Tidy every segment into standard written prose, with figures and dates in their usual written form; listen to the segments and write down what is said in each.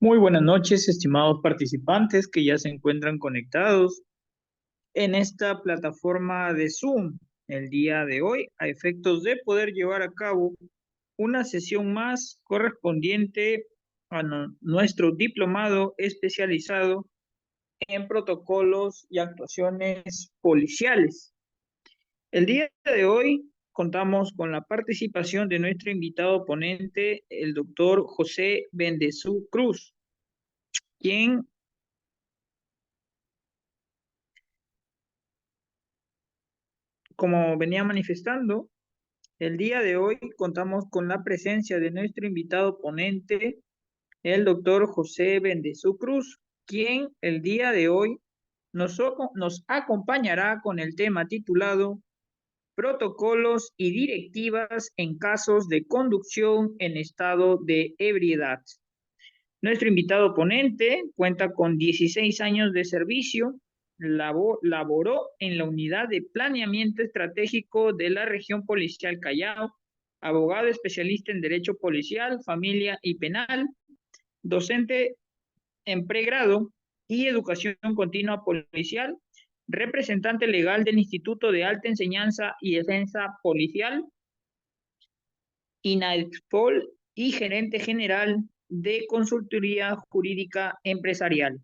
Muy buenas noches, estimados participantes que ya se encuentran conectados en esta plataforma de Zoom el día de hoy, a efectos de poder llevar a cabo una sesión más correspondiente a nuestro diplomado especializado en protocolos y actuaciones policiales. El día de hoy contamos con la participación de nuestro invitado ponente, el doctor José Bendezú Cruz, quien, como venía manifestando, el día de hoy contamos con la presencia de nuestro invitado ponente, el doctor José Bendezú Cruz, quien el día de hoy nos acompañará con el tema titulado Protocolos y directivas en casos de conducción en estado de ebriedad. Nuestro invitado ponente cuenta con 16 años de servicio, laboró en la Unidad de Planeamiento Estratégico de la Región Policial Callao, abogado especialista en Derecho Policial, Familia y Penal, docente en pregrado y Educación Continua Policial, representante legal del Instituto de Alta Enseñanza y Defensa Policial, INAEXPOL, y gerente general de Consultoría Jurídica Empresarial.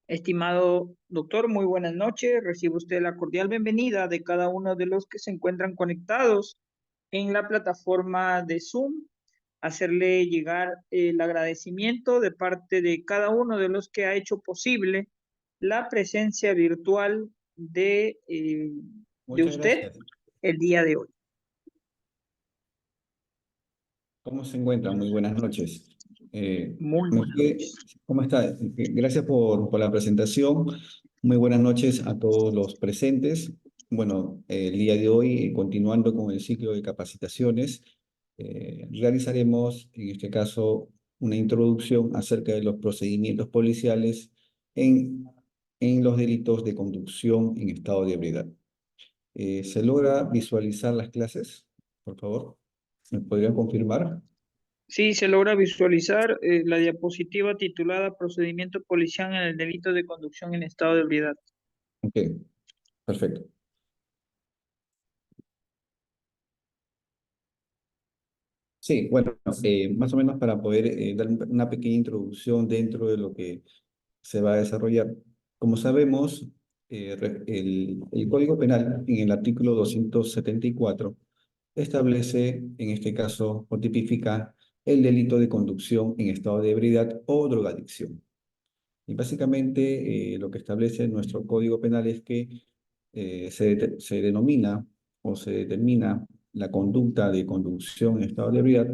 Estimado doctor, muy buenas noches. Recibe usted la cordial bienvenida de cada uno de los que se encuentran conectados en la plataforma de Zoom. Hacerle llegar el agradecimiento de parte de cada uno de los que ha hecho posible la presencia virtual de Muchas usted gracias. el día de hoy. ¿Cómo se encuentran? Muy buenas noches. Muy buenas noches. ¿Cómo está? Gracias por la presentación. Muy buenas noches a todos los presentes. Bueno, el día de hoy, continuando con el ciclo de capacitaciones, realizaremos, en este caso, una introducción acerca de los procedimientos policiales en, en los delitos de conducción en estado de ebriedad. ¿Se logra visualizar las clases? Por favor, ¿me podrían confirmar? Sí, se logra visualizar la diapositiva titulada Procedimiento policial en el delito de conducción en estado de ebriedad. Ok, perfecto. Sí, bueno, más o menos para poder dar una pequeña introducción dentro de lo que se va a desarrollar. Como sabemos, el Código Penal, en el artículo 274, establece, en este caso, o tipifica el delito de conducción en estado de ebriedad o drogadicción. Y básicamente lo que establece nuestro Código Penal es que se denomina o se determina la conducta de conducción en estado de ebriedad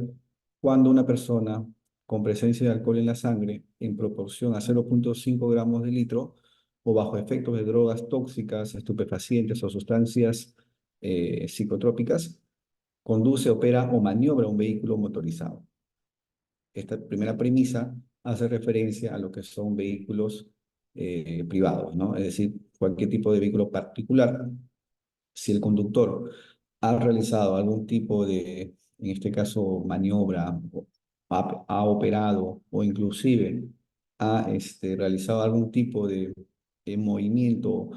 cuando una persona con presencia de alcohol en la sangre en proporción a 0,5 gramos de litro o bajo efectos de drogas tóxicas, estupefacientes o sustancias psicotrópicas, conduce, opera o maniobra un vehículo motorizado. Esta primera premisa hace referencia a lo que son vehículos privados, ¿no? Es decir, cualquier tipo de vehículo particular. Si el conductor ha realizado algún tipo de, en este caso, maniobra, ha operado o inclusive ha realizado algún tipo de movimiento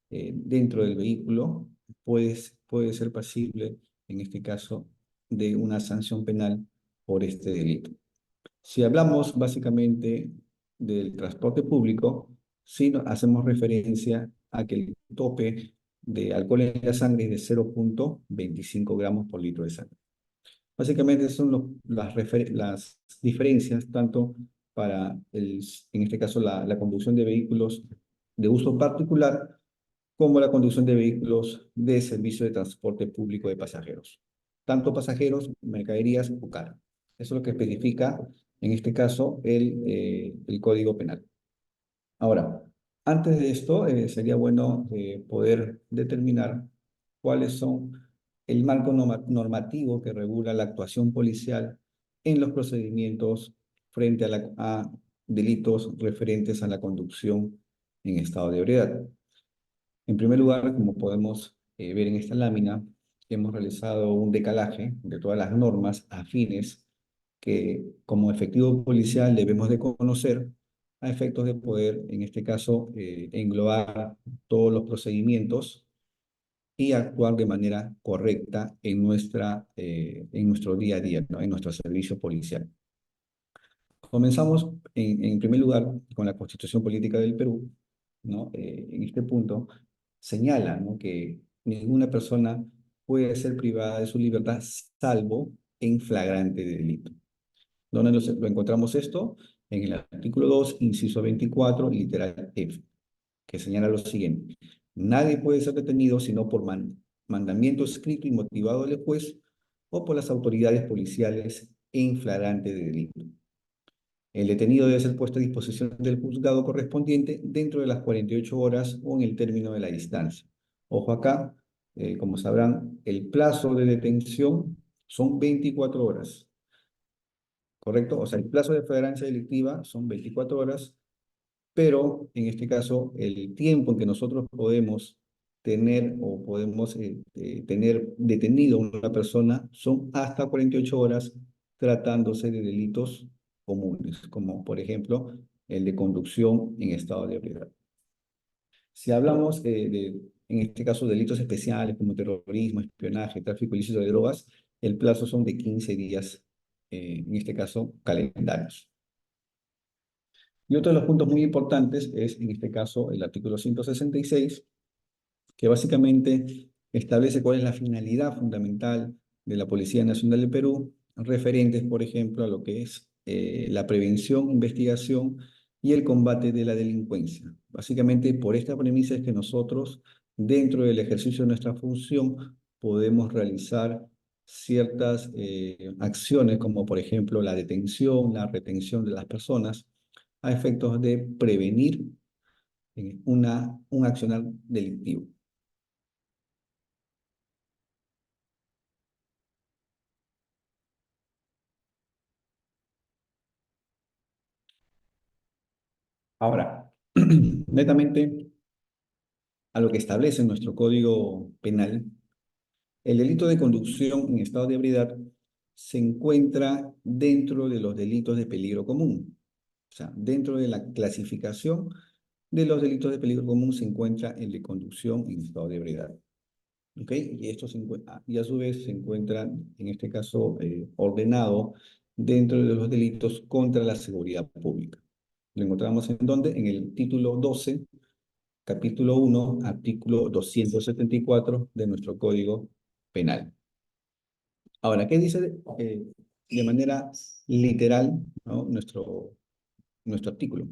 dentro del vehículo, puede ser pasible, en este caso, de una sanción penal por este delito. Si hablamos básicamente del transporte público, sí hacemos referencia a que el tope de alcohol en la sangre es de 0,25 gramos por litro de sangre. Básicamente son las diferencias tanto para, en este caso, la conducción de vehículos de uso particular como la conducción de vehículos de servicio de transporte público de pasajeros, tanto pasajeros, mercaderías o carga. Eso es lo que especifica, en este caso, el Código Penal. Ahora, antes de esto, sería bueno poder determinar cuáles son el marco normativo que regula la actuación policial en los procedimientos frente a delitos referentes a la conducción en estado de ebriedad. En primer lugar, como podemos ver en esta lámina, hemos realizado un decalaje de todas las normas afines que como efectivo policial debemos de conocer a efectos de poder, en este caso, englobar todos los procedimientos y actuar de manera correcta en nuestro día a día, ¿no? En nuestro servicio policial. Comenzamos, en primer lugar, con la Constitución Política del Perú, ¿no? En este punto señala, ¿no?, que ninguna persona puede ser privada de su libertad salvo en flagrante de delito. ¿Dónde lo encontramos esto? En el artículo 2, inciso 24, literal F, que señala lo siguiente: nadie puede ser detenido sino por mandamiento escrito y motivado del juez o por las autoridades policiales en flagrante de delito. El detenido debe ser puesto a disposición del juzgado correspondiente dentro de las 48 horas o en el término de la distancia. Ojo acá, como sabrán, el plazo de detención son 24 horas, ¿correcto? O sea, el plazo de flagrancia delictiva son 24 horas, pero en este caso el tiempo en que nosotros podemos tener o podemos tener detenido a una persona son hasta 48 horas tratándose de delitos comunes, como por ejemplo el de conducción en estado de ebriedad. Si hablamos en este caso, delitos especiales como terrorismo, espionaje, tráfico ilícito de drogas, el plazo son de 15 días, en este caso calendarios. Y otro de los puntos muy importantes es, en este caso, el artículo 166, que básicamente establece cuál es la finalidad fundamental de la Policía Nacional del Perú, referentes, por ejemplo, a lo que es la prevención, investigación y el combate de la delincuencia. Básicamente, por esta premisa es que nosotros, dentro del ejercicio de nuestra función, podemos realizar ciertas acciones, como por ejemplo la detención, la retención de las personas, a efectos de prevenir un accionar delictivo. Ahora, netamente a lo que establece nuestro Código Penal, el delito de conducción en estado de ebriedad se encuentra dentro de los delitos de peligro común. O sea, dentro de la clasificación de los delitos de peligro común se encuentra el de conducción en estado de ebriedad. ¿Ok? Y esto y a su vez se encuentra, en este caso, ordenado dentro de los delitos contra la seguridad pública. Lo encontramos en dónde? En el título 12, capítulo 1, artículo 274 de nuestro Código Penal. Ahora, ¿qué dice de manera literal, ¿no?, nuestro artículo?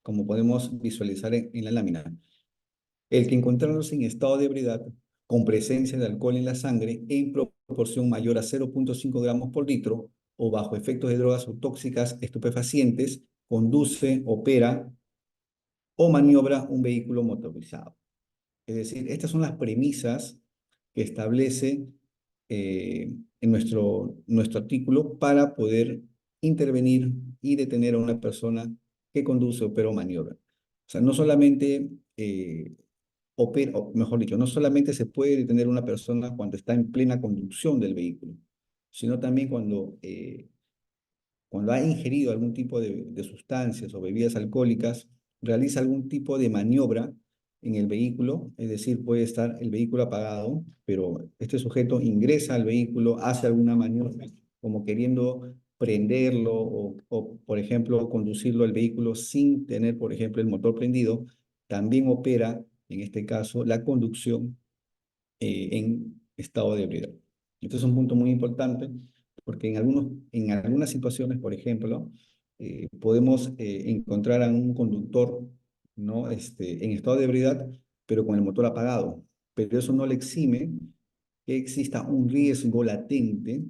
Como podemos visualizar en la lámina. El que encontrándose en estado de ebriedad con presencia de alcohol en la sangre en proporción mayor a 0,5 gramos por litro o bajo efectos de drogas o tóxicas estupefacientes, conduce, opera o maniobra un vehículo motorizado. Es decir, estas son las premisas que establece en nuestro artículo para poder intervenir y detener a una persona que conduce, opera o maniobra. O sea, no solamente opera, o mejor dicho, no solamente se puede detener a una persona cuando está en plena conducción del vehículo, sino también cuando ha ingerido algún tipo de sustancias o bebidas alcohólicas, realiza algún tipo de maniobra en el vehículo, es decir, puede estar el vehículo apagado, pero este sujeto ingresa al vehículo, hace alguna maniobra como queriendo prenderlo por ejemplo, conducirlo al vehículo sin tener, por ejemplo, el motor prendido, también opera, en este caso, la conducción en estado de ebriedad. Este es un punto muy importante porque en algunas situaciones, por ejemplo, podemos encontrar a un conductor, ¿no?, en estado de ebriedad, pero con el motor apagado. Pero eso no le exime que exista un riesgo latente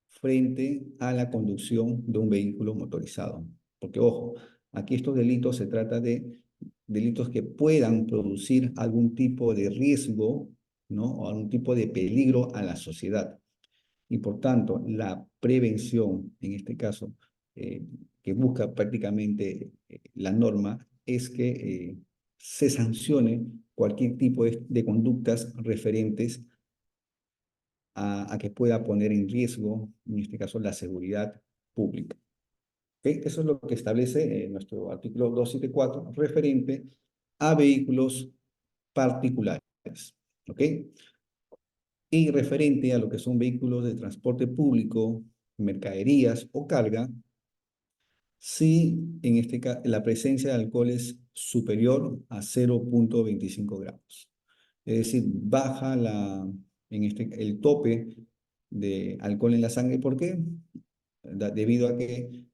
frente a la conducción de un vehículo motorizado. Porque, ojo, aquí estos delitos se trata de delitos que puedan producir algún tipo de riesgo, ¿no?, o algún tipo de peligro a la sociedad. Y por tanto, la prevención, en este caso, que busca prácticamente la norma, es que se sancione cualquier tipo de conductas referentes a que pueda poner en riesgo, en este caso, la seguridad pública. ¿Ok? Eso es lo que establece nuestro artículo 274 referente a vehículos particulares. ¿Ok? Y referente a lo que son vehículos de transporte público, mercaderías o carga, si en este caso la presencia de alcohol es superior a 0,25 gramos. Es decir, baja el tope de alcohol en la sangre. ¿Por qué? Debido a que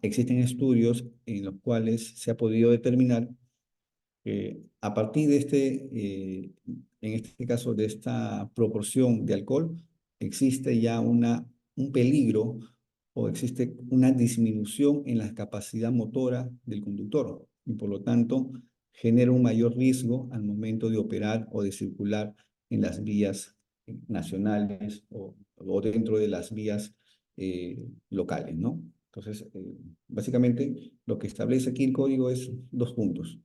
existen estudios en los cuales se ha podido determinar a partir de en este caso, de esta proporción de alcohol, existe ya un peligro o existe una disminución en la capacidad motora del conductor y por lo tanto genera un mayor riesgo al momento de operar o de circular en las vías nacionales o dentro de las vías locales, ¿no? Entonces, básicamente lo que establece aquí el código es dos puntos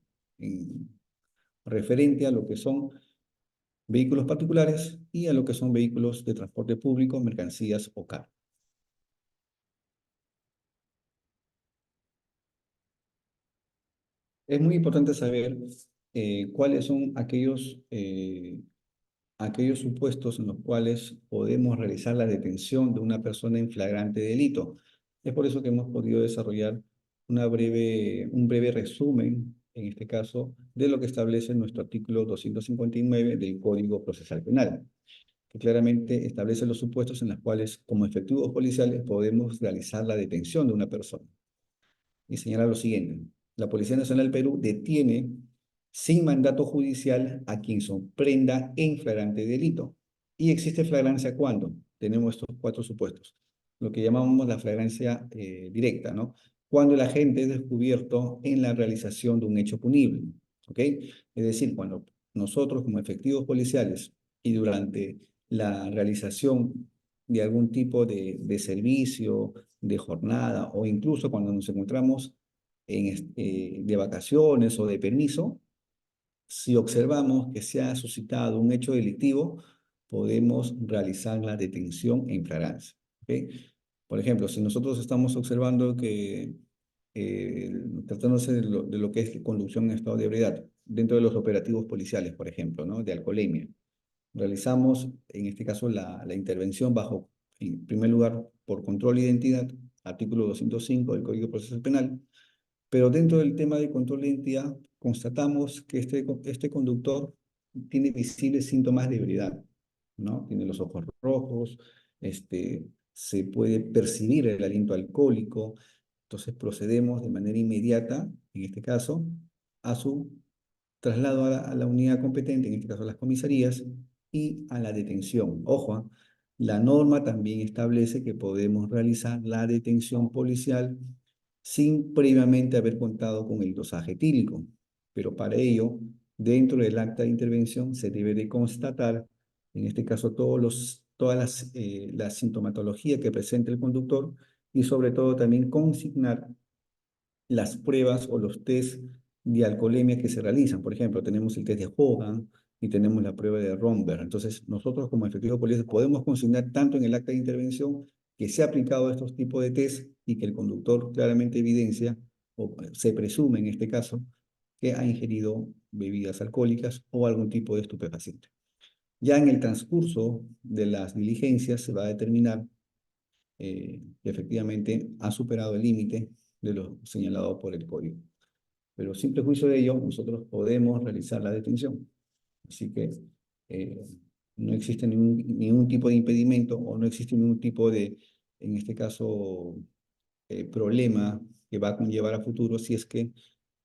referente a lo que son vehículos particulares y a lo que son vehículos de transporte público, mercancías o carga. Es muy importante saber cuáles son aquellos supuestos en los cuales podemos realizar la detención de una persona en flagrante delito. Es por eso que hemos podido desarrollar un breve resumen, en este caso, de lo que establece nuestro artículo 259 del Código Procesal Penal, que claramente establece los supuestos en los cuales, como efectivos policiales, podemos realizar la detención de una persona. Y señala lo siguiente: la Policía Nacional del Perú detiene sin mandato judicial a quien sorprenda en flagrante delito. ¿Y existe flagrancia cuándo? Tenemos estos cuatro supuestos, lo que llamamos la flagrancia directa, ¿no? Cuando el agente es descubierto en la realización de un hecho punible, ¿ok? Es decir, cuando nosotros como efectivos policiales y durante la realización de algún tipo de servicio, de jornada, o incluso cuando nos encontramos de vacaciones o de permiso, si observamos que se ha suscitado un hecho delictivo, podemos realizar la detención en flagrancia. ¿Ok? Por ejemplo, si nosotros estamos observando que, tratándose de lo que es conducción en estado de ebriedad, dentro de los operativos policiales, por ejemplo, ¿no? De alcoholemia, realizamos, en este caso, la intervención bajo, en primer lugar, por control de identidad, artículo 205 del Código Procesal Penal, pero dentro del tema de control de identidad, constatamos que este conductor tiene visibles síntomas de ebriedad, ¿no? Tiene los ojos rojos, se puede percibir el aliento alcohólico. Entonces procedemos de manera inmediata, en este caso, a su traslado a la unidad competente, en este caso a las comisarías, y a la detención. Ojo, la norma también establece que podemos realizar la detención policial sin previamente haber contado con el dosaje etílico, pero para ello, dentro del acta de intervención se debe de constatar, en este caso, la sintomatología que presenta el conductor y sobre todo también consignar las pruebas o los test de alcoholemia que se realizan. Por ejemplo, tenemos el test de Hogan y tenemos la prueba de Romberg. Entonces, nosotros como efectivos policiales podemos consignar tanto en el acta de intervención que se ha aplicado estos tipos de test y que el conductor claramente evidencia, o se presume en este caso, que ha ingerido bebidas alcohólicas o algún tipo de estupefaciente. Ya en el transcurso de las diligencias se va a determinar que efectivamente ha superado el límite de lo señalado por el código. Pero simple juicio de ello, nosotros podemos realizar la detención. Así que eh, no existe ningún tipo de impedimento o no existe ningún tipo de, en este caso, problema que va a conllevar a futuro si es que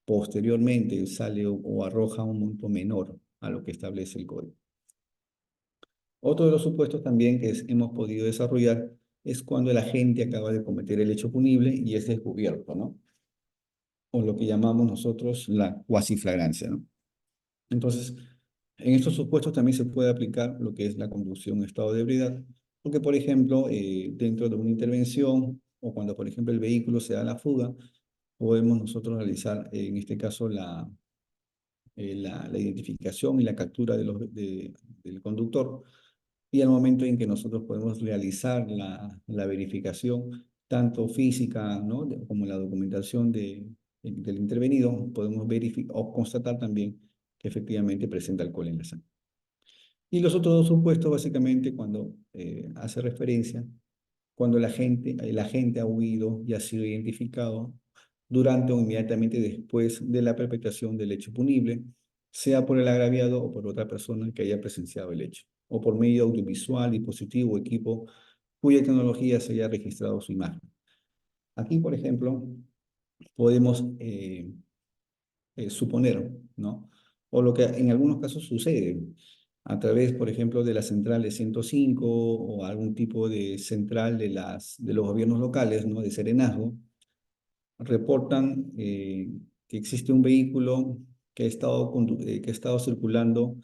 posteriormente sale o arroja un monto menor a lo que establece el código. Otro de los supuestos también que hemos podido desarrollar es cuando el agente acaba de cometer el hecho punible y es descubierto, ¿no? O lo que llamamos nosotros la cuasiflagrancia, ¿no? Entonces, en estos supuestos también se puede aplicar lo que es la conducción en estado de ebriedad, porque, por ejemplo, dentro de una intervención o cuando, por ejemplo, el vehículo se da la fuga, podemos nosotros realizar, en este caso, la identificación y la captura del conductor, y al momento en que nosotros podemos realizar la verificación, tanto física, ¿no? Como la documentación del intervenido, podemos verificar o constatar también que efectivamente presenta alcohol en la sangre. Y los otros dos supuestos, básicamente, cuando hace referencia, cuando la gente ha huido y ha sido identificado durante o inmediatamente después de la perpetración del hecho punible, sea por el agraviado o por otra persona que haya presenciado el hecho, o por medio audiovisual, dispositivo o equipo cuya tecnología se haya registrado su imagen. Aquí, por ejemplo, podemos suponer, ¿no? O lo que en algunos casos sucede a través, por ejemplo, de la central de 105 o algún tipo de central de los gobiernos locales, ¿no? De serenazgo, reportan que existe un vehículo que ha estado circulando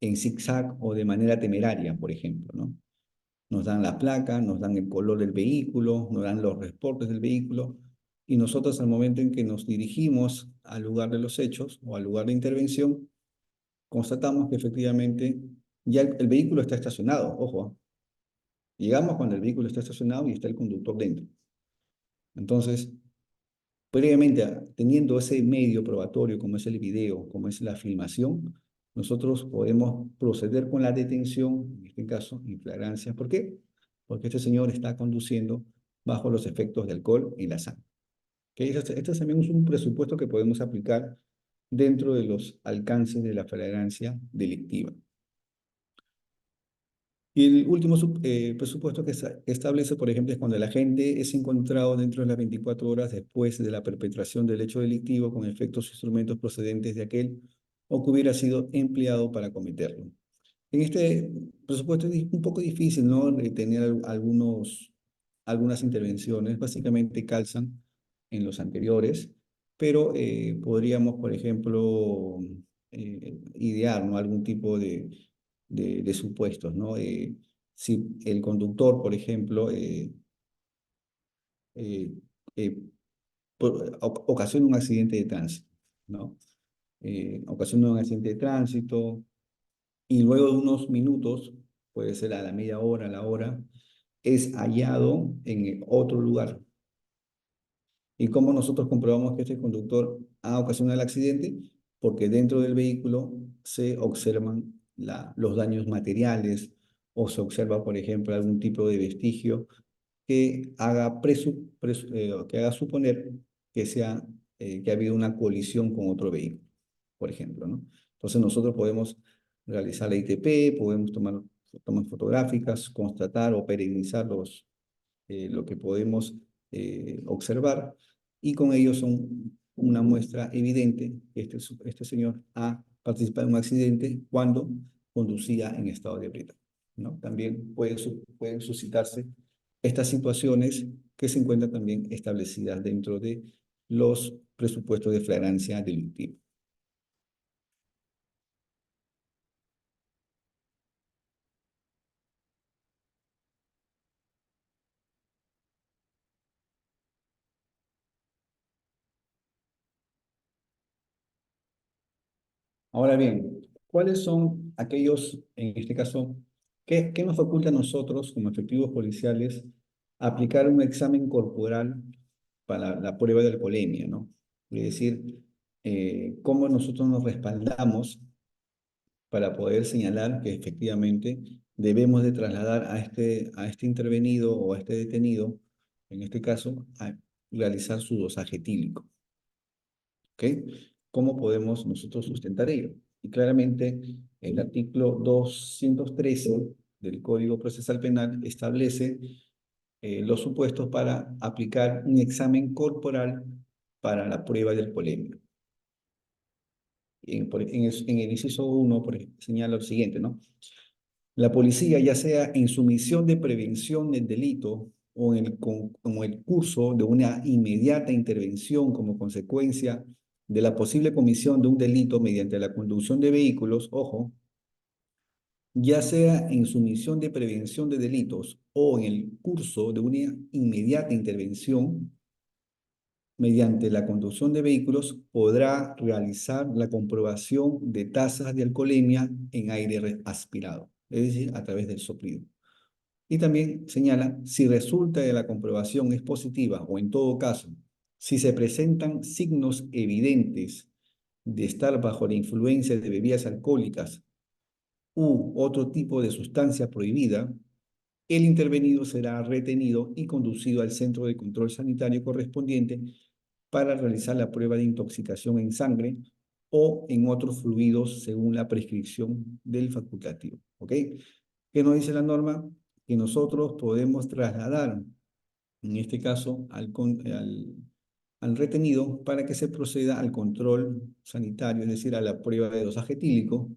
en zigzag o de manera temeraria, por ejemplo, ¿no? Nos dan la placa, nos dan el color del vehículo, nos dan los reportes del vehículo, y nosotros al momento en que nos dirigimos al lugar de los hechos o al lugar de intervención, constatamos que efectivamente ya el vehículo está estacionado, ojo, ¿ah? Llegamos cuando el vehículo está estacionado y está el conductor dentro. Entonces, previamente, teniendo ese medio probatorio como es el video, como es la filmación, nosotros podemos proceder con la detención, en este caso, en flagrancia. ¿Por qué? Porque este señor está conduciendo bajo los efectos de alcohol en la sangre. ¿Okay? Este también es un presupuesto que podemos aplicar dentro de los alcances de la flagrancia delictiva. Y el último presupuesto que establece, por ejemplo, es cuando el agente es encontrado dentro de las 24 horas después de la perpetración del hecho delictivo con efectos o instrumentos procedentes de aquel o que hubiera sido empleado para cometerlo. En este presupuesto es un poco difícil, ¿no? Tener algunas intervenciones, básicamente calzan en los anteriores, pero podríamos, por ejemplo, idear, ¿no? Algún tipo de supuestos, ¿no? Si el conductor, por ejemplo, eh, eh, ocasiona un accidente de tránsito, ¿no? Ocasiona un accidente de tránsito y luego de unos minutos, puede ser a la media hora, a la hora, es hallado en otro lugar. ¿Y cómo nosotros comprobamos que este conductor ha ocasionado el accidente? Porque dentro del vehículo se observan los daños materiales o se observa, por ejemplo, algún tipo de vestigio que que haga suponer que ha habido una colisión con otro vehículo, por ejemplo, ¿no? Entonces nosotros podemos realizar la ITP, podemos tomar tomas fotográficas, constatar o perennizar lo que podemos observar, y con ello son una muestra evidente que este señor ha participado en un accidente cuando conducía en estado de ebriedad, ¿no? También pueden suscitarse estas situaciones que se encuentran también establecidas dentro de los presupuestos de flagrancia delictiva. Ahora bien, ¿cuáles son aquellos, en este caso, qué nos faculta a nosotros como efectivos policiales aplicar un examen corporal para la prueba de alcoholemia, ¿no? Es decir, cómo nosotros nos respaldamos para poder señalar que efectivamente debemos de trasladar a este intervenido o a este detenido, en este caso, a realizar su dosaje etílico. ¿Ok? ¿Cómo podemos nosotros sustentar ello? Y claramente el artículo 213 del Código Procesal Penal establece los supuestos para aplicar un examen corporal para la prueba del polémico. En el inciso 1 señala lo siguiente, ¿no? La policía, ya sea en su misión de prevención del delito o como el curso de una inmediata intervención como consecuencia de la posible comisión de un delito mediante la conducción de vehículos, ojo, ya sea en su misión de prevención de delitos o en el curso de una inmediata intervención mediante la conducción de vehículos, podrá realizar la comprobación de tasas de alcoholemia en aire aspirado. es decir, a través del soplido. Y también señala, si resulta de la comprobación es positiva o en todo caso, si se presentan signos evidentes de estar bajo la influencia de bebidas alcohólicas u otro tipo de sustancia prohibida, el intervenido será retenido y conducido al centro de control sanitario correspondiente para realizar la prueba de intoxicación en sangre o en otros fluidos según la prescripción del facultativo. ¿Ok? ¿Qué nos dice la norma? Que nosotros podemos trasladar, en este caso, al retenido para que se proceda al control sanitario, es decir, a la prueba de dosaje etílico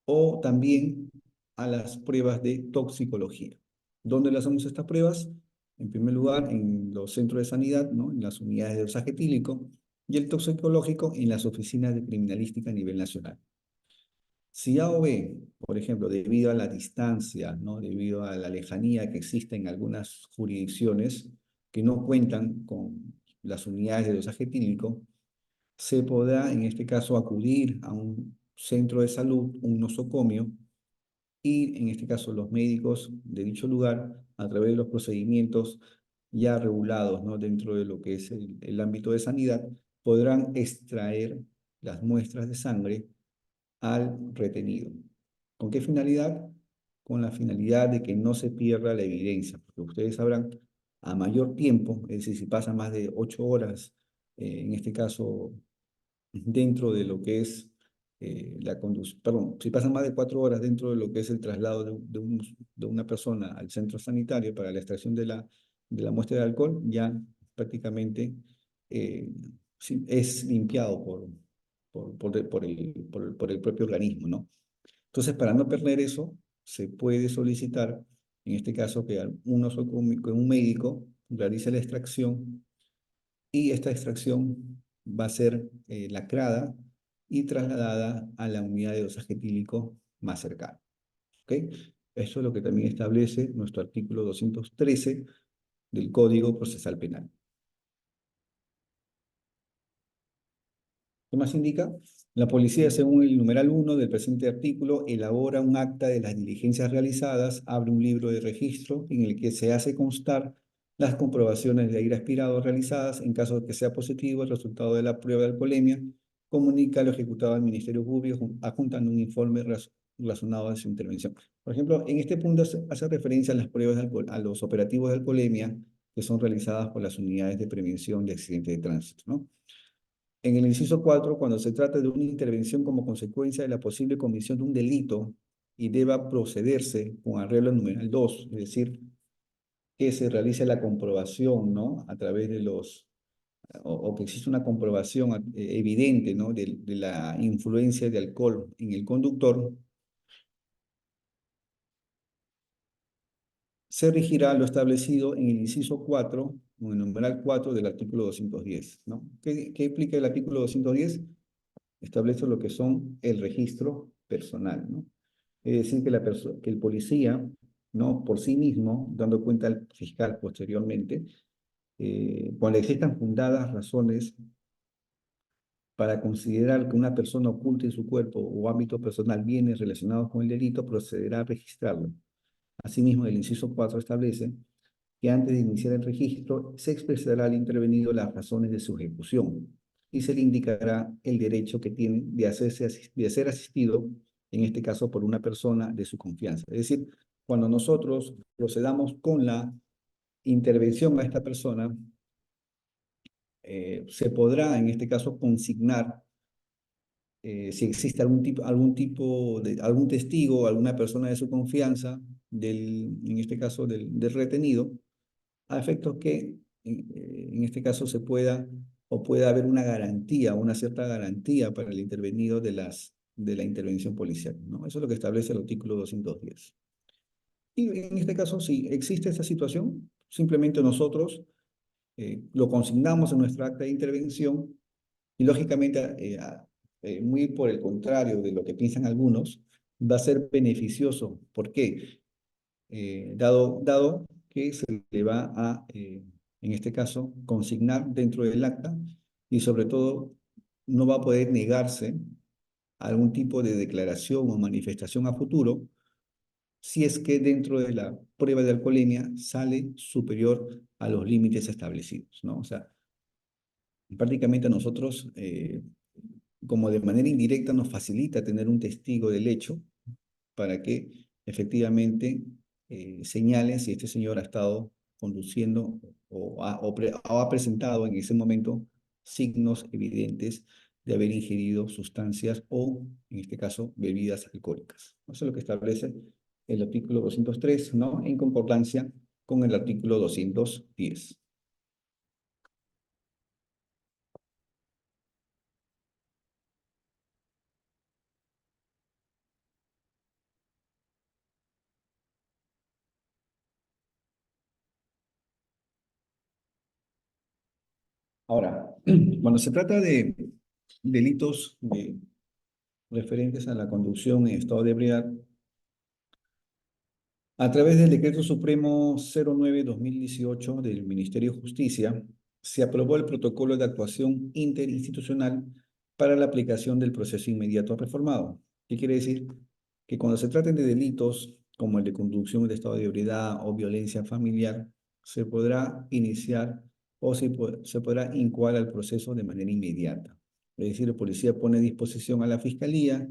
o también a las pruebas de toxicología. ¿Dónde le hacemos estas pruebas? En primer lugar, en los centros de sanidad, ¿no? En las unidades de dosaje etílico, y el toxicológico en las oficinas de criminalística a nivel nacional. Si A o B, por ejemplo, debido a la distancia, ¿no? Debido a la lejanía que existe en algunas jurisdicciones que no cuentan con las unidades de dosaje etílico, se podrá, en este caso, acudir a un centro de salud, un nosocomio, y en este caso los médicos de dicho lugar, a través de los procedimientos ya regulados, ¿no? Dentro de lo que es el ámbito de sanidad, podrán extraer las muestras de sangre al retenido. ¿Con qué finalidad? Con la finalidad de que no se pierda la evidencia, porque ustedes sabrán, a mayor tiempo, es decir, si pasa más de 8 horas, en este caso, dentro de lo que es la conducción, perdón, si pasan más de 4 horas dentro de lo que es el traslado de una persona al centro sanitario para la extracción de la muestra de alcohol, ya prácticamente eh, es limpiado por el propio organismo, ¿no? Entonces, para no perder eso, se puede solicitar, en este caso, que un médico realice la extracción y esta extracción va a ser lacrada y trasladada a la unidad de dosaje etílico más cercana. ¿Ok? Eso es lo que también establece nuestro artículo 213 del Código Procesal Penal. ¿Qué más indica? La policía, según el numeral 1 del presente artículo, elabora un acta de las diligencias realizadas, abre un libro de registro en el que se hace constar las comprobaciones de aire aspirado realizadas. En caso de que sea positivo el resultado de la prueba de alcoholemia, comunica lo ejecutado al Ministerio Público adjuntando un informe relacionado a su intervención. Por ejemplo, en este punto hace referencia a las pruebas de alcohol, a los operativos de alcoholemia que son realizadas por las unidades de prevención de accidentes de tránsito, ¿no? En el inciso 4, cuando se trata de una intervención como consecuencia de la posible comisión de un delito y deba procederse con arreglo al numeral 2, es decir, que se realice la comprobación, ¿no? A través de o que existe una comprobación evidente, ¿no? De la influencia de alcohol en el conductor, se regirá lo establecido en el inciso 4, en el numeral 4 del artículo 210, ¿no? ¿Qué implica el artículo 210? Establece lo que son el registro personal, ¿no? Es decir, que el policía, ¿no? Por sí mismo, dando cuenta al fiscal posteriormente, cuando existan fundadas razones para considerar que una persona oculta en su cuerpo o ámbito personal bienes relacionados con el delito, procederá a registrarlo. Asimismo, el inciso 4 establece que antes de iniciar el registro se expresará al intervenido las razones de su ejecución y se le indicará el derecho que tiene de ser asistido, en este caso por una persona de su confianza. Es decir, cuando nosotros procedamos con la intervención a esta persona, se podrá, en este caso, consignar si existe algún testigo, alguna persona de su confianza, en este caso del retenido, a efectos que en este caso se pueda o pueda haber una garantía, una cierta garantía para el intervenido de la intervención policial, ¿no? Eso es lo que establece el artículo 210. Y en este caso, si existe esa situación, simplemente nosotros lo consignamos en nuestra acta de intervención y lógicamente, muy por el contrario de lo que piensan algunos, va a ser beneficioso. ¿Por qué? Dado que se le va a, en este caso, consignar dentro del acta y sobre todo no va a poder negarse a algún tipo de declaración o manifestación a futuro si es que dentro de la prueba de alcoholemia sale superior a los límites establecidos, ¿no? O sea, prácticamente a nosotros, como de manera indirecta, nos facilita tener un testigo del hecho para que efectivamente señale si este señor ha estado conduciendo o ha presentado en ese momento signos evidentes de haber ingerido sustancias o, en este caso, bebidas alcohólicas. Eso es lo que establece el artículo 203, ¿no? En concordancia con el artículo 210. Ahora, cuando se trata de delitos referentes a la conducción en estado de ebriedad, a través del Decreto Supremo 09-2018 del Ministerio de Justicia, se aprobó el Protocolo de Actuación Interinstitucional para la aplicación del proceso inmediato reformado. ¿Qué quiere decir? Que cuando se traten de delitos como el de conducción de estado de ebriedad o violencia familiar, se podrá iniciar o se podrá incoar al proceso de manera inmediata. Es decir, el policía pone a disposición a la fiscalía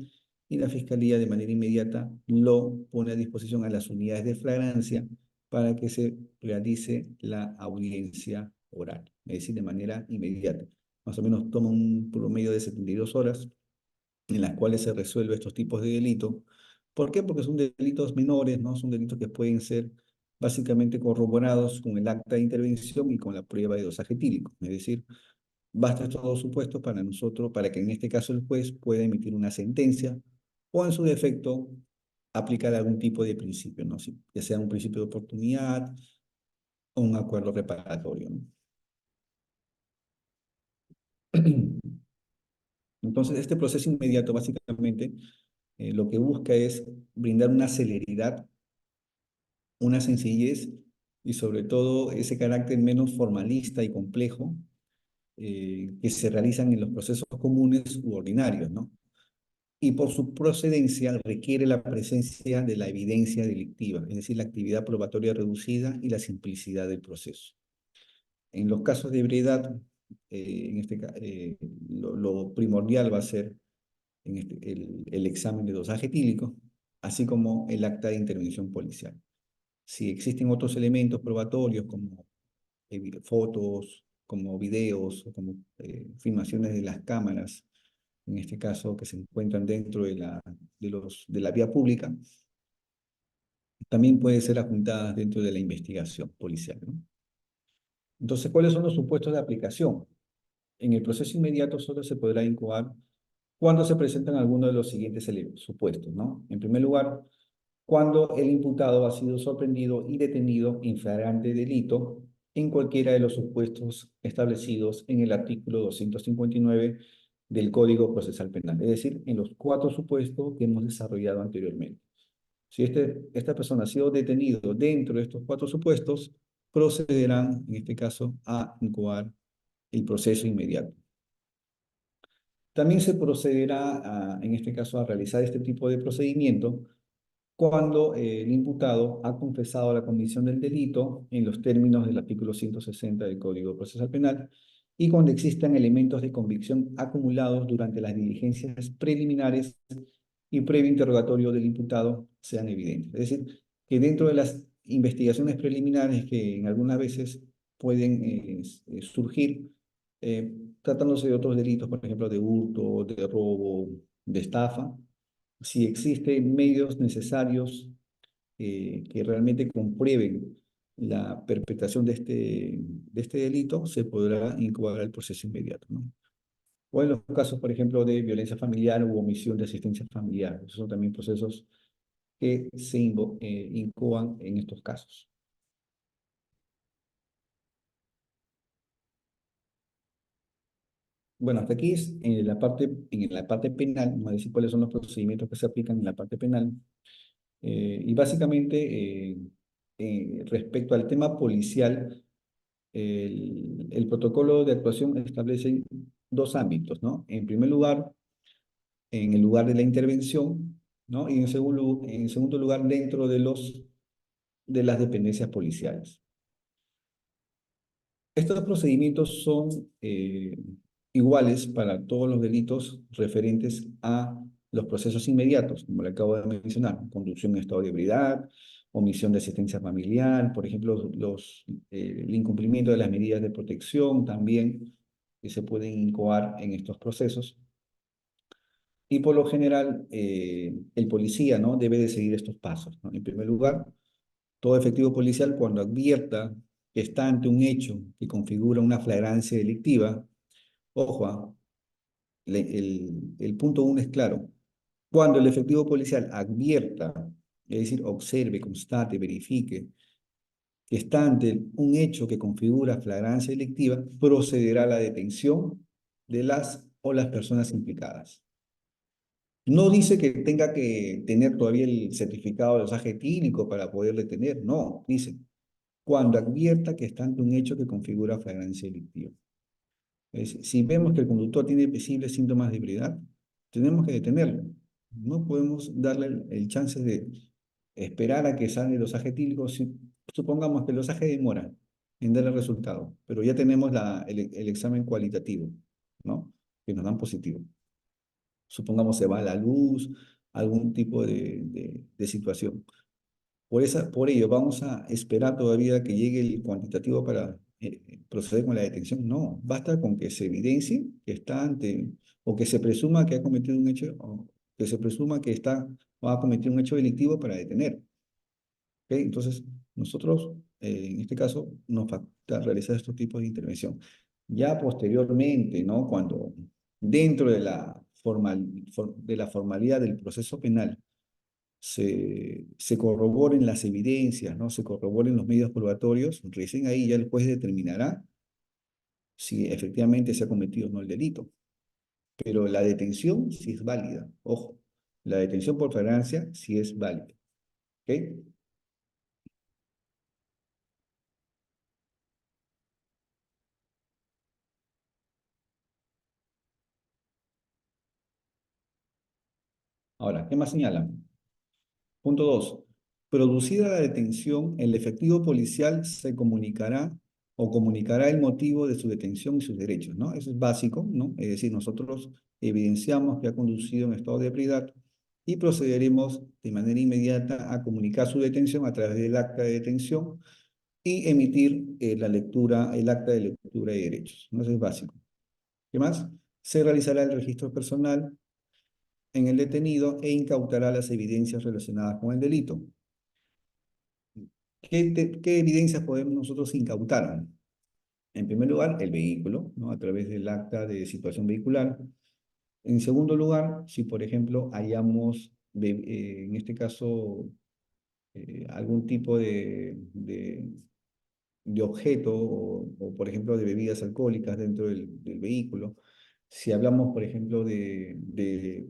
y la Fiscalía de manera inmediata lo pone a disposición a las unidades de flagrancia para que se realice la audiencia oral, es decir, de manera inmediata. Más o menos toma un promedio de 72 horas en las cuales se resuelve estos tipos de delitos. ¿Por qué? Porque son delitos menores, ¿no? Son delitos que pueden ser básicamente corroborados con el acta de intervención y con la prueba de dosaje etílico. Es decir, basta estos dos supuestos para nosotros, para que en este caso el juez pueda emitir una sentencia o en su defecto aplicar algún tipo de principio, ¿no? Ya sea un principio de oportunidad o un acuerdo reparatorio, ¿no? Entonces, este proceso inmediato básicamente lo que busca es brindar una celeridad, una sencillez y sobre todo ese carácter menos formalista y complejo que se realizan en los procesos comunes u ordinarios, ¿no? Y por su procedencia requiere la presencia de la evidencia delictiva, es decir, la actividad probatoria reducida y la simplicidad del proceso. En los casos de ebriedad, lo primordial va a ser el examen de dosaje etílico, así como el acta de intervención policial. Si existen otros elementos probatorios como fotos, como videos, o como filmaciones de las cámaras, en este caso que se encuentran dentro de la vía pública, también pueden ser adjuntadas dentro de la investigación policial, ¿no? Entonces, ¿cuáles son los supuestos de aplicación? En el proceso inmediato solo se podrá incoar cuando se presentan algunos de los siguientes supuestos, ¿no? En primer lugar, cuando el imputado ha sido sorprendido y detenido en flagrante delito en cualquiera de los supuestos establecidos en el artículo 259 del Código Procesal Penal, es decir, en los cuatro supuestos que hemos desarrollado anteriormente. Si esta persona ha sido detenido dentro de estos cuatro supuestos, procederán, en este caso, a incoar el proceso inmediato. También se procederá, en este caso, a realizar este tipo de procedimiento cuando el imputado ha confesado la comisión del delito en los términos del artículo 160 del Código Procesal Penal y cuando existan elementos de convicción acumulados durante las diligencias preliminares y previo interrogatorio del imputado sean evidentes. Es decir, que dentro de las investigaciones preliminares que en algunas veces pueden surgir, tratándose de otros delitos, por ejemplo, de hurto, de robo, de estafa, si existen medios necesarios que realmente comprueben la perpetración de este delito, se podrá incoar el proceso inmediato, ¿no? O en los casos, por ejemplo, de violencia familiar u omisión de asistencia familiar. Esos son también procesos que se incoan en estos casos. Bueno, hasta aquí es en la parte penal, vamos a decir cuáles son los procedimientos que se aplican en la parte penal. Y básicamente, respecto al tema policial, el protocolo de actuación establece dos ámbitos, ¿no? En primer lugar, en el lugar de la intervención, ¿no? Y en segundo lugar, dentro de las dependencias policiales. Estos procedimientos son iguales para todos los delitos referentes a los procesos inmediatos, como le acabo de mencionar, conducción en estado de ebriedad, omisión de asistencia familiar, por ejemplo, el incumplimiento de las medidas de protección también que se pueden incoar en estos procesos. Y por lo general, el policía, ¿no?, debe de seguir estos pasos, ¿no? En primer lugar, todo efectivo policial, cuando advierta que está ante un hecho que configura una flagrancia delictiva, ojo, el punto uno es claro. Cuando el efectivo policial advierta, es decir, observe, constate, verifique que está ante un hecho que configura flagrancia delictiva, procederá a la detención de las personas implicadas. No dice que tenga que tener todavía el certificado de dosaje etílico para poder detener, no, dice cuando advierta que está ante un hecho que configura flagrancia delictiva. Si vemos que el conductor tiene visibles síntomas de ebriedad, tenemos que detenerlo. No podemos darle el chance de esperar a que salga el dosaje etílico. Supongamos que el dosaje demora en dar el resultado, pero ya tenemos el examen cualitativo, ¿no?, que nos dan positivo. Supongamos se va a la luz, algún tipo de situación. Por ello, ¿vamos a esperar todavía que llegue el cuantitativo para proceder con la detención? No, basta con que se evidencie que está ante, o que se presuma que ha cometido un hecho, o que se presuma que va a cometer un hecho delictivo para detener. ¿Okay? Entonces, nosotros, en este caso, nos falta realizar estos tipos de intervención. Ya posteriormente, ¿no?, cuando dentro de la formalidad del proceso penal, se corroboren las evidencias, ¿no?, se corroboren los medios probatorios, recién ahí ya el juez determinará si efectivamente se ha cometido o no el delito. Pero la detención sí es válida, ojo, la detención por flagrancia sí es válida. ¿Ok? Ahora, ¿qué más señalan? Punto 2. Producida la detención, el efectivo policial se comunicará o comunicará el motivo de su detención y sus derechos, ¿no? Eso es básico, ¿no? Es decir, nosotros evidenciamos que ha conducido en estado de ebriedad y procederemos de manera inmediata a comunicar su detención a través del acta de detención y emitir el acta de lectura de derechos, ¿no? Eso es básico. ¿Qué más? Se realizará el registro personal en el detenido e incautará las evidencias relacionadas con el delito. ¿Qué evidencias podemos nosotros incautar? En primer lugar, el vehículo, ¿no?, a través del acta de situación vehicular. En segundo lugar, si por ejemplo hallamos, en este caso, algún tipo de objeto por ejemplo, de bebidas alcohólicas dentro del vehículo. Si hablamos, por ejemplo, de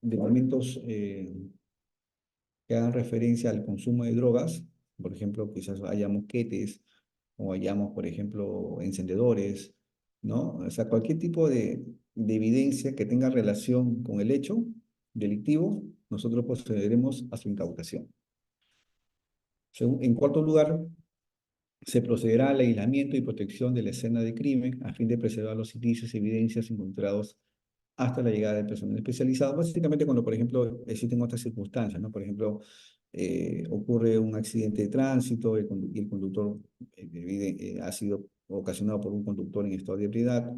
momentos que hagan referencia al consumo de drogas, por ejemplo, quizás haya moquetes o hayamos, por ejemplo, encendedores, ¿no? O sea, cualquier tipo de evidencia que tenga relación con el hecho delictivo, nosotros procederemos a su incautación. En cuarto lugar, se procederá al aislamiento y protección de la escena de crimen a fin de preservar los indicios y evidencias encontrados hasta la llegada del personal especializado, básicamente cuando, por ejemplo, existen otras circunstancias, ¿no? Por ejemplo, ocurre un accidente de tránsito y el conductor ha sido ocasionado por un conductor en estado de ebriedad,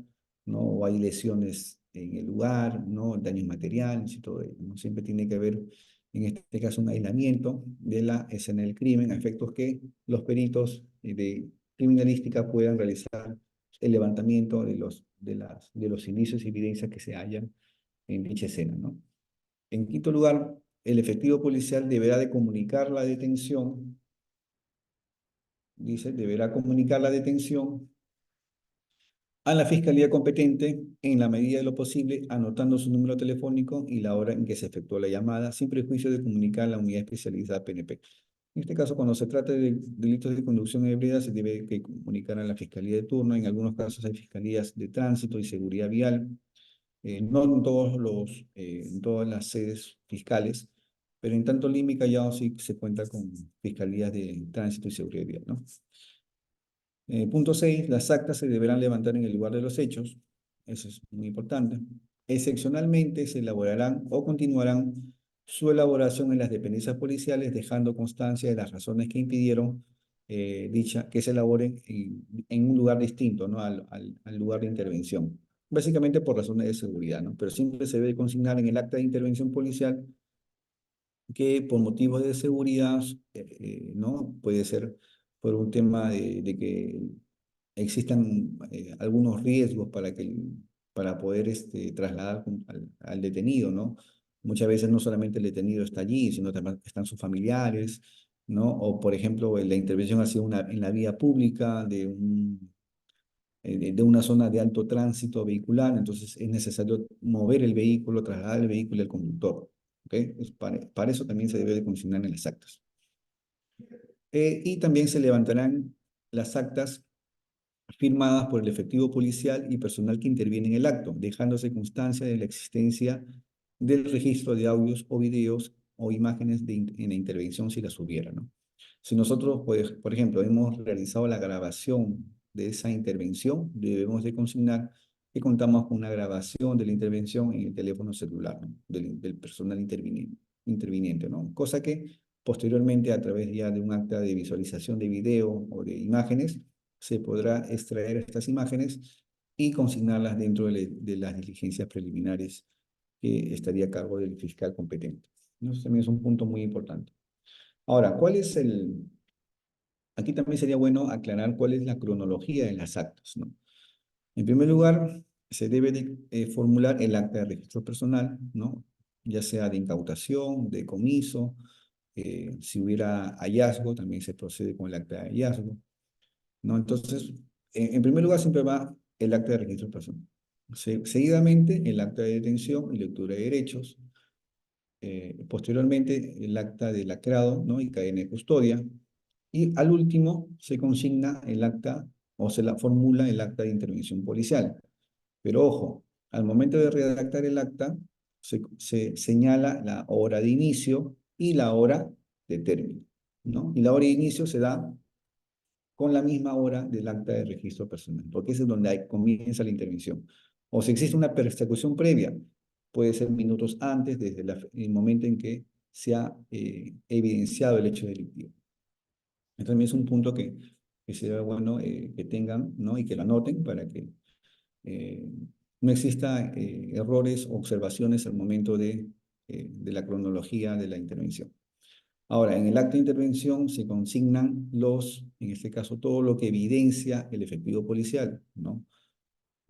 ¿no? O hay lesiones en el lugar, ¿no?, daños materiales y todo ello, ¿no? Siempre tiene que haber, en este caso, un aislamiento de la escena del crimen, a efectos que los peritos de criminalística puedan realizar el levantamiento de los indicios y evidencias que se hallan en dicha escena, ¿no? En quinto lugar, el efectivo policial deberá de comunicar la detención, dice, deberá comunicar la detención a la fiscalía competente en la medida de lo posible, anotando su número telefónico y la hora en que se efectuó la llamada, sin prejuicio de comunicar a la unidad especializada PNP. En este caso, cuando se trata de delitos de conducción ebriada, se debe comunicar a la fiscalía de turno. En algunos casos hay fiscalías de tránsito y seguridad vial, no en en todas las sedes fiscales, pero en tanto Lima y Callao sí se cuenta con fiscalías de tránsito y seguridad vial, ¿no? Punto 6, las actas se deberán levantar en el lugar de los hechos. Eso es muy importante. Excepcionalmente se elaborarán o continuarán su elaboración en las dependencias policiales, dejando constancia de las razones que impidieron que se elaboren en un lugar distinto, ¿no? Al lugar de intervención. Básicamente por razones de seguridad, ¿no? Pero siempre se debe consignar en el acta de intervención policial que por motivos de seguridad, ¿no? Puede ser por un tema de que existan algunos riesgos para poder trasladar al detenido, ¿no? Muchas veces no solamente el detenido está allí, sino también están sus familiares, ¿no? O, por ejemplo, la intervención ha sido en la vía pública de una zona de alto tránsito vehicular, entonces es necesario mover el vehículo, trasladar el vehículo y el conductor, ¿ok? Para eso también se debe de consignar en las actas. Y también se levantarán las actas firmadas por el efectivo policial y personal que interviene en el acto, dejándose constancia de la existencia del registro de audios o videos o imágenes en la intervención si las hubiera, ¿no? Si nosotros, pues, por ejemplo, hemos realizado la grabación de esa intervención, debemos de consignar que contamos con una grabación de la intervención en el teléfono celular, ¿no? Del personal interviniente, ¿no? Cosa que posteriormente, a través ya de un acta de visualización de video o de imágenes, se podrá extraer estas imágenes y consignarlas dentro de las diligencias preliminares que estaría a cargo del fiscal competente, ¿no? Eso también es un punto muy importante. Ahora, aquí también sería bueno aclarar cuál es la cronología de las actas, ¿no? En primer lugar, se debe de, formular el acta de registro personal, ¿no? Ya sea de incautación, de decomiso, si hubiera hallazgo, también se procede con el acta de hallazgo, ¿no? Entonces, en primer lugar siempre va el acta de registro personal. Seguidamente, el acta de detención y lectura de derechos. Posteriormente, el acta de lacrado, ¿no? Y cadena de custodia. Y al último, se consigna el acta o se la formula el acta de intervención policial. Pero ojo, al momento de redactar el acta, se señala la hora de inicio y la hora de término, ¿no? Y la hora de inicio se da con la misma hora del acta de registro personal, porque ese es donde comienza la intervención. O si existe una persecución previa, puede ser minutos antes, desde el momento en que se ha evidenciado el hecho delictivo. Entonces, también es un punto que sería bueno que tengan, ¿no? Y que lo anoten para que eh, no exista errores o observaciones al momento de la cronología de la intervención. Ahora, en el acta de intervención se consignan en este caso, todo lo que evidencia el efectivo policial, ¿no?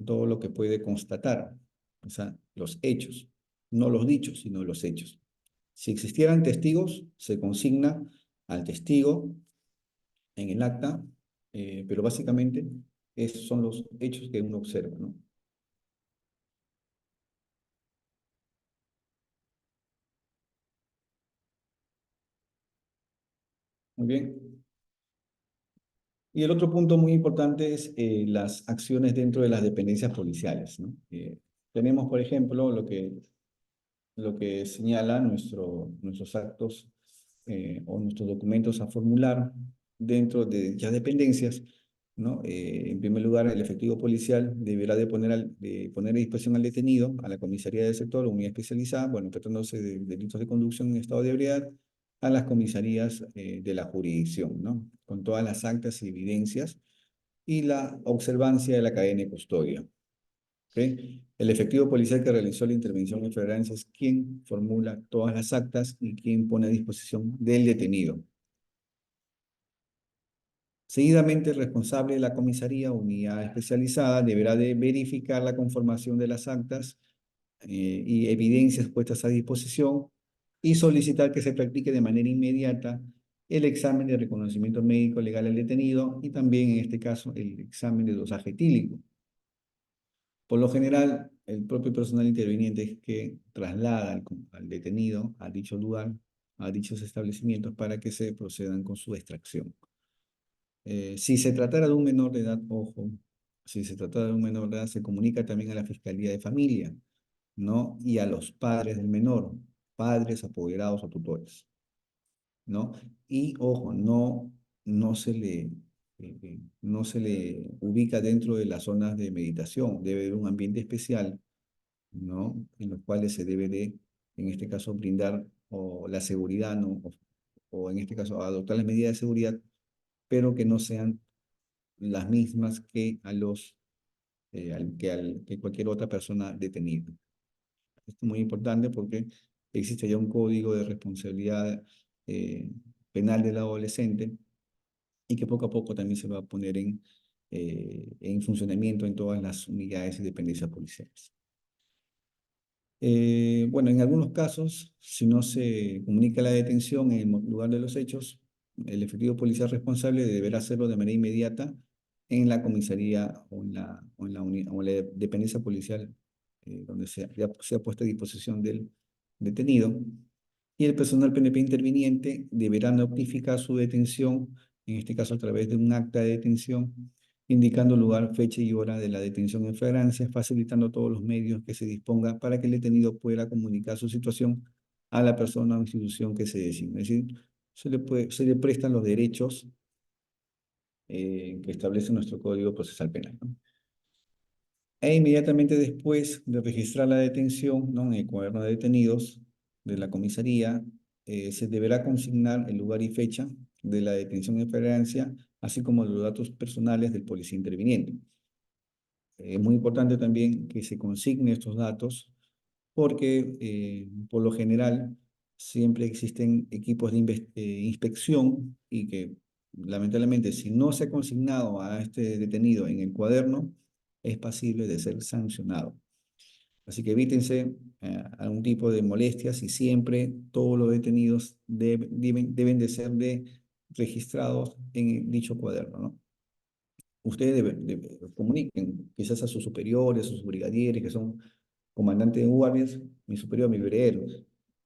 Todo lo que puede constatar, o sea, los hechos, no los dichos, sino los hechos. Si existieran testigos, se consigna al testigo en el acta, pero básicamente esos son los hechos que uno observa, ¿no? Muy bien. Y el otro punto muy importante es las acciones dentro de las dependencias policiales, ¿no? Tenemos, por ejemplo, lo que señala nuestros actos o nuestros documentos a formular dentro de dichas dependencias, ¿no? En primer lugar, el efectivo policial deberá de poner a disposición al detenido, a la comisaría del sector, unidad especializada, bueno, tratándose de delitos de conducción en estado de ebriedad, a las comisarías de la jurisdicción, ¿no? Con todas las actas y evidencias y la observancia de la cadena de custodia. ¿Okay? El efectivo policial que realizó la intervención en flagrancia es quien formula todas las actas y quien pone a disposición del detenido. Seguidamente, el responsable de la comisaría o unidad especializada deberá de verificar la conformación de las actas y evidencias puestas a disposición y solicitar que se practique de manera inmediata el examen de reconocimiento médico legal al detenido y también, en este caso, el examen de dosaje etílico. Por lo general, el propio personal interviniente es que traslada al detenido a dicho lugar, a dichos establecimientos para que se procedan con su extracción. Si se tratara de un menor de edad, ojo, si se tratara de un menor de edad, se comunica también a la Fiscalía de Familia ¿no? Y a los padres del menor, padres, apoderados o tutores, ¿no? Y ojo, no se le ubica dentro de las zonas de meditación, debe haber un ambiente especial, ¿no? En los cuales se debe de, en este caso, brindar o la seguridad, ¿no? O en este caso, adoptar las medidas de seguridad, pero que no sean las mismas que que cualquier otra persona detenida. Esto es muy importante porque existe ya un código de responsabilidad eh, penal del adolescente y que poco a poco también se va a poner en funcionamiento en todas las unidades y dependencias policiales. Bueno, en algunos casos, si no se comunica la detención en el lugar de los hechos, el efectivo policial responsable deberá hacerlo de manera inmediata en la comisaría o en la dependencia policial donde se ha puesto a disposición del detenido. Y el personal PNP interviniente deberá notificar su detención, en este caso a través de un acta de detención, indicando lugar, fecha y hora de la detención en flagrancia, facilitando todos los medios que se disponga para que el detenido pueda comunicar su situación a la persona o institución que se designe. Es decir, se le prestan los derechos que establece nuestro Código Procesal Penal, ¿no? E inmediatamente después de registrar la detención, ¿no? En el cuaderno de detenidos de la comisaría, se deberá consignar el lugar y fecha de la detención en flagrancia, así como los datos personales del policía interviniente. Es muy importante también que se consigne estos datos porque por lo general siempre existen equipos de inspección y que lamentablemente si no se ha consignado a este detenido en el cuaderno es pasible de ser sancionado. Así que evítense algún tipo de molestias y siempre todos los detenidos deben de ser registrados en dicho cuaderno, ¿no? Ustedes comuniquen quizás a sus superiores, a sus brigadieres, que son comandantes de guardias, mi superior, mi brigadiero.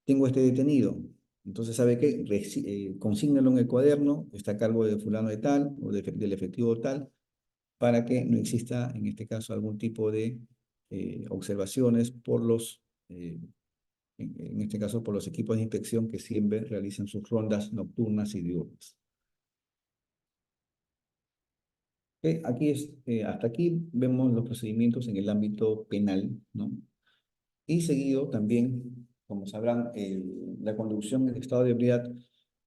Tengo este detenido. Entonces, ¿sabe qué? Consígnalo en el cuaderno, está a cargo de fulano de tal o del efectivo tal, para que no exista, en este caso, algún tipo de observaciones por en este caso, por los equipos de inspección que siempre realizan sus rondas nocturnas y diurnas. Hasta aquí vemos los procedimientos en el ámbito penal, ¿no? Y seguido también, como sabrán, la conducción en estado de ebriedad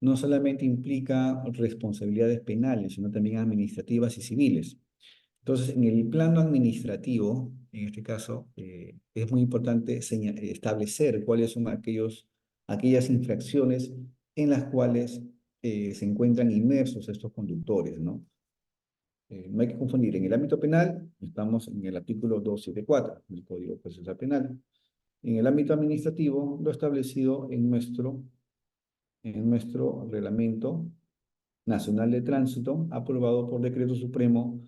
no solamente implica responsabilidades penales, sino también administrativas y civiles. Entonces, en el plano administrativo, en este caso, es muy importante establecer cuáles son aquellas infracciones en las cuales se encuentran inmersos estos conductores, ¿no? No hay que confundir, en el ámbito penal estamos en el artículo 274 del Código Procesal Penal. En el ámbito administrativo, lo establecido en nuestro Reglamento Nacional de Tránsito, aprobado por Decreto Supremo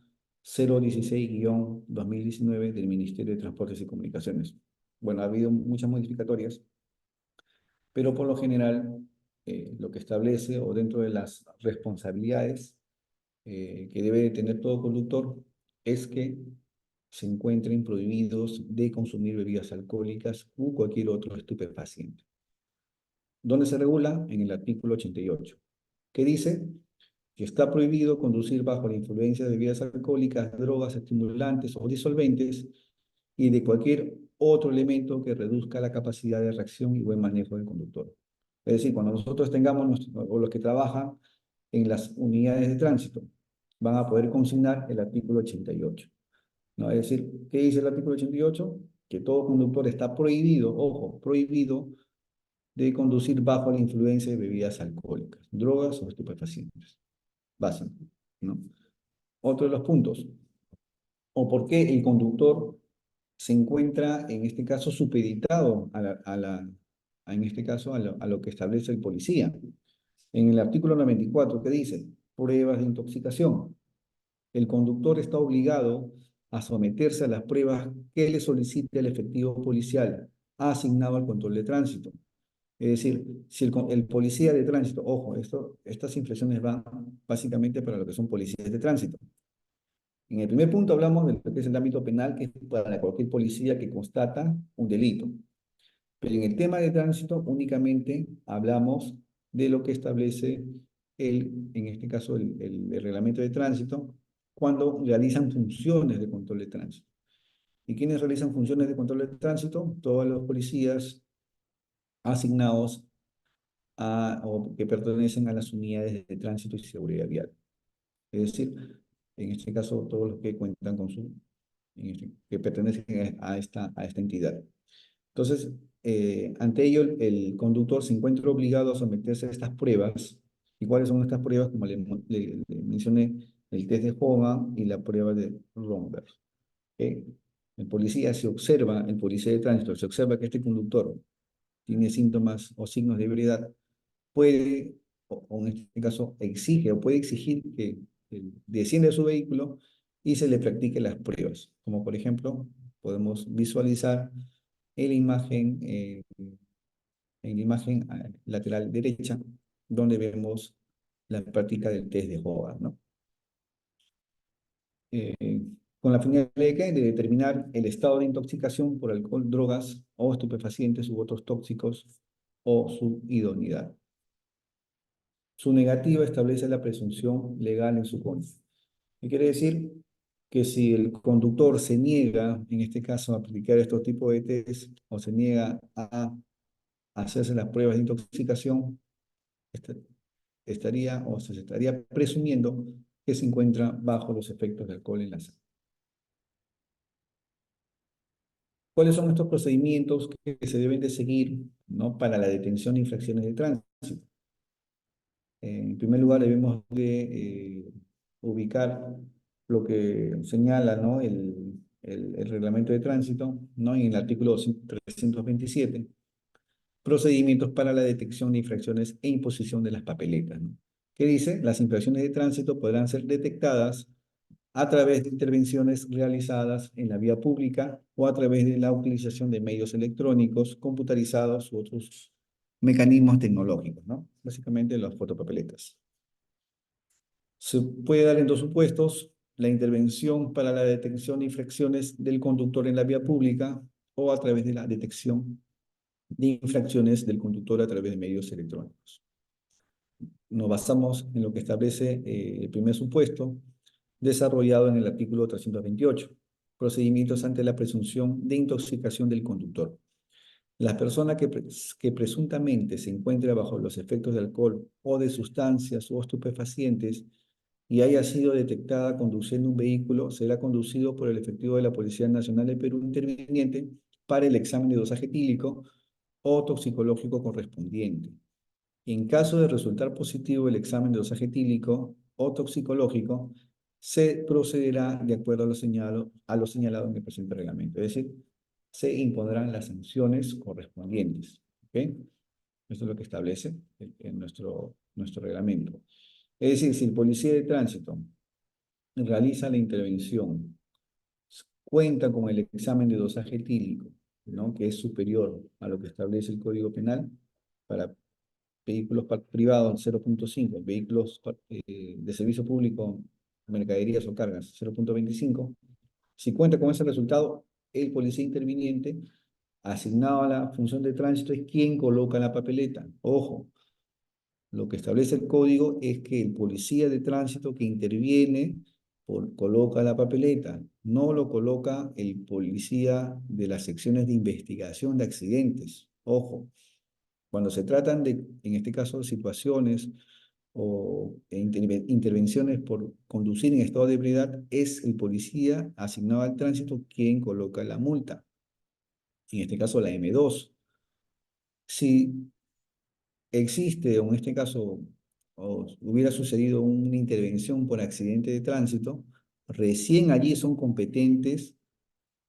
016-2019 del Ministerio de Transportes y Comunicaciones. Bueno, ha habido muchas modificatorias, pero por lo general, lo que establece o dentro de las responsabilidades que debe tener todo conductor es que se encuentren prohibidos de consumir bebidas alcohólicas u cualquier otro estupefaciente. ¿Dónde se regula? En el artículo 88, que dice que está prohibido conducir bajo la influencia de bebidas alcohólicas, drogas, estimulantes o disolventes y de cualquier otro elemento que reduzca la capacidad de reacción y buen manejo del conductor. Es decir, cuando nosotros tengamos, o los que trabajan en las unidades de tránsito, van a poder consignar el artículo 88, ¿no? Es decir, ¿qué dice el artículo 88? Que todo conductor está prohibido, ojo, prohibido de conducir bajo la influencia de bebidas alcohólicas, drogas o estupefacientes. Básico, ¿no? Otro de los puntos, o por qué el conductor se encuentra, en este caso, supeditado en este caso, a lo que establece el policía. En el artículo 94, ¿qué dice? Pruebas de intoxicación. El conductor está obligado a someterse a las pruebas que le solicite el efectivo policial asignado al control de tránsito. Es decir, si el policía de tránsito, ojo, estas infracciones van básicamente para lo que son policías de tránsito. En el primer punto hablamos de lo que es el ámbito penal, que es para cualquier policía que constata un delito. Pero en el tema de tránsito únicamente hablamos de lo que establece en este caso, el reglamento de tránsito, cuando realizan funciones de control de tránsito. ¿Y quiénes realizan funciones de control de tránsito? Todos los policías asignados o que pertenecen a las unidades de tránsito y seguridad vial. Es decir, en este caso, todos los que cuentan con que pertenecen a esta entidad. Entonces, ante ello, el conductor se encuentra obligado a someterse a estas pruebas. ¿Y cuáles son estas pruebas? Como le mencioné, el test de Hogan y la prueba de Romberg. ¿Okay? El policía de tránsito, se observa que este conductor tiene síntomas o signos de ebriedad, puede, o en este caso exige o puede exigir que descienda de su vehículo y se le practique las pruebas. Como por ejemplo, podemos visualizar en la imagen, lateral derecha, donde vemos la práctica del test de Hogan, ¿no? Con la finalidad de, ¿qué? De determinar el estado de intoxicación por alcohol, drogas o estupefacientes u otros tóxicos o su idoneidad. Su negativa establece la presunción legal en su contra. ¿Qué quiere decir? Que si el conductor se niega, en este caso, a aplicar estos tipos de test o se niega a hacerse las pruebas de intoxicación, estaría o se estaría presumiendo que se encuentra bajo los efectos de alcohol en la sangre. ¿Cuáles son estos procedimientos que se deben de seguir, ¿no? Para la detención de infracciones de tránsito? En primer lugar, debemos de ubicar lo que señala, ¿no? el reglamento de tránsito, ¿no? En el artículo 327, procedimientos para la detección de infracciones e imposición de las papeletas, ¿no? ¿Qué dice? Las infracciones de tránsito podrán ser detectadas a través de intervenciones realizadas en la vía pública o a través de la utilización de medios electrónicos, computarizados u otros mecanismos tecnológicos, ¿no? Básicamente las fotopapeletas. Se puede dar en dos supuestos: la intervención para la detección de infracciones del conductor en la vía pública o a través de la detección de infracciones del conductor a través de medios electrónicos. Nos basamos en lo que establece el primer supuesto, desarrollado en el artículo 328, procedimientos ante la presunción de intoxicación del conductor. La persona que presuntamente se encuentre bajo los efectos de alcohol o de sustancias o estupefacientes y haya sido detectada conduciendo un vehículo será conducido por el efectivo de la Policía Nacional del Perú interviniente para el examen de dosaje etílico o toxicológico correspondiente. En caso de resultar positivo el examen de dosaje etílico o toxicológico, se procederá de acuerdo a lo señalado en el presente reglamento. Es decir, se impondrán las sanciones correspondientes. ¿Ok? Esto es lo que establece en nuestro reglamento. Es decir, si el policía de tránsito realiza la intervención, cuenta con el examen de dosaje etílico, ¿no? Que es superior a lo que establece el Código Penal para vehículos privados 0.5, vehículos de servicio público, mercaderías o cargas 0.25. Si cuenta con ese resultado, el policía interviniente asignado a la función de tránsito es quien coloca la papeleta. Ojo, lo que establece el código es que el policía de tránsito que interviene coloca la papeleta, no lo coloca el policía de las secciones de investigación de accidentes. Ojo, cuando se tratan de, en este caso, situaciones o intervenciones por conducir en estado de ebriedad, es el policía asignado al tránsito quien coloca la multa. En este caso, la M2. Si existe, o en este caso, o hubiera sucedido una intervención por accidente de tránsito, recién allí son competentes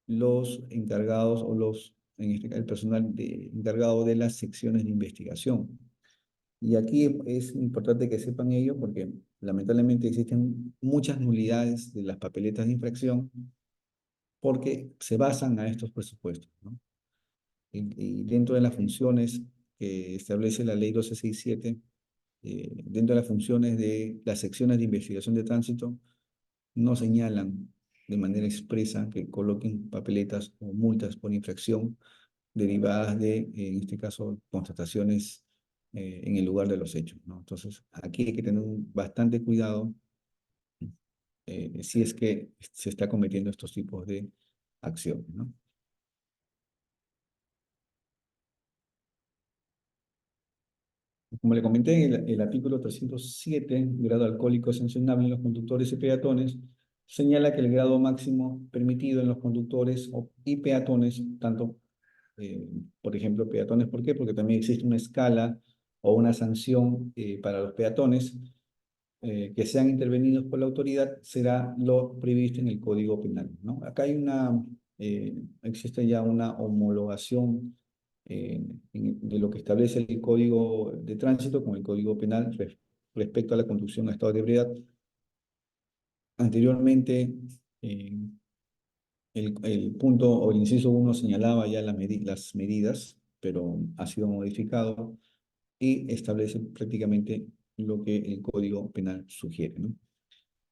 los encargados o en este caso, el personal encargado de las secciones de investigación. Y aquí es importante que sepan ello porque lamentablemente existen muchas nulidades de las papeletas de infracción porque se basan a estos presupuestos, ¿no? Y dentro de las funciones que establece la ley 1267, dentro de las funciones de las secciones de investigación de tránsito, no señalan de manera expresa que coloquen papeletas o multas por infracción derivadas de, en este caso, constataciones en el lugar de los hechos, ¿no? Entonces, aquí hay que tener bastante cuidado si es que se está cometiendo estos tipos de acciones, ¿no? Como le comenté, el artículo 307, grado alcohólico sancionable en los conductores y peatones, señala que el grado máximo permitido en los conductores y peatones, tanto, por ejemplo, peatones, ¿por qué? Porque también existe una escala o una sanción para los peatones que sean intervenidos por la autoridad, será lo previsto en el Código Penal, ¿no? Acá hay existe ya una homologación de lo que establece el Código de Tránsito con el Código Penal respecto a la conducción a estado de ebriedad. Anteriormente, eh, el punto o el inciso 1 señalaba ya las medidas, pero ha sido modificado y establece prácticamente lo que el Código Penal sugiere, ¿no?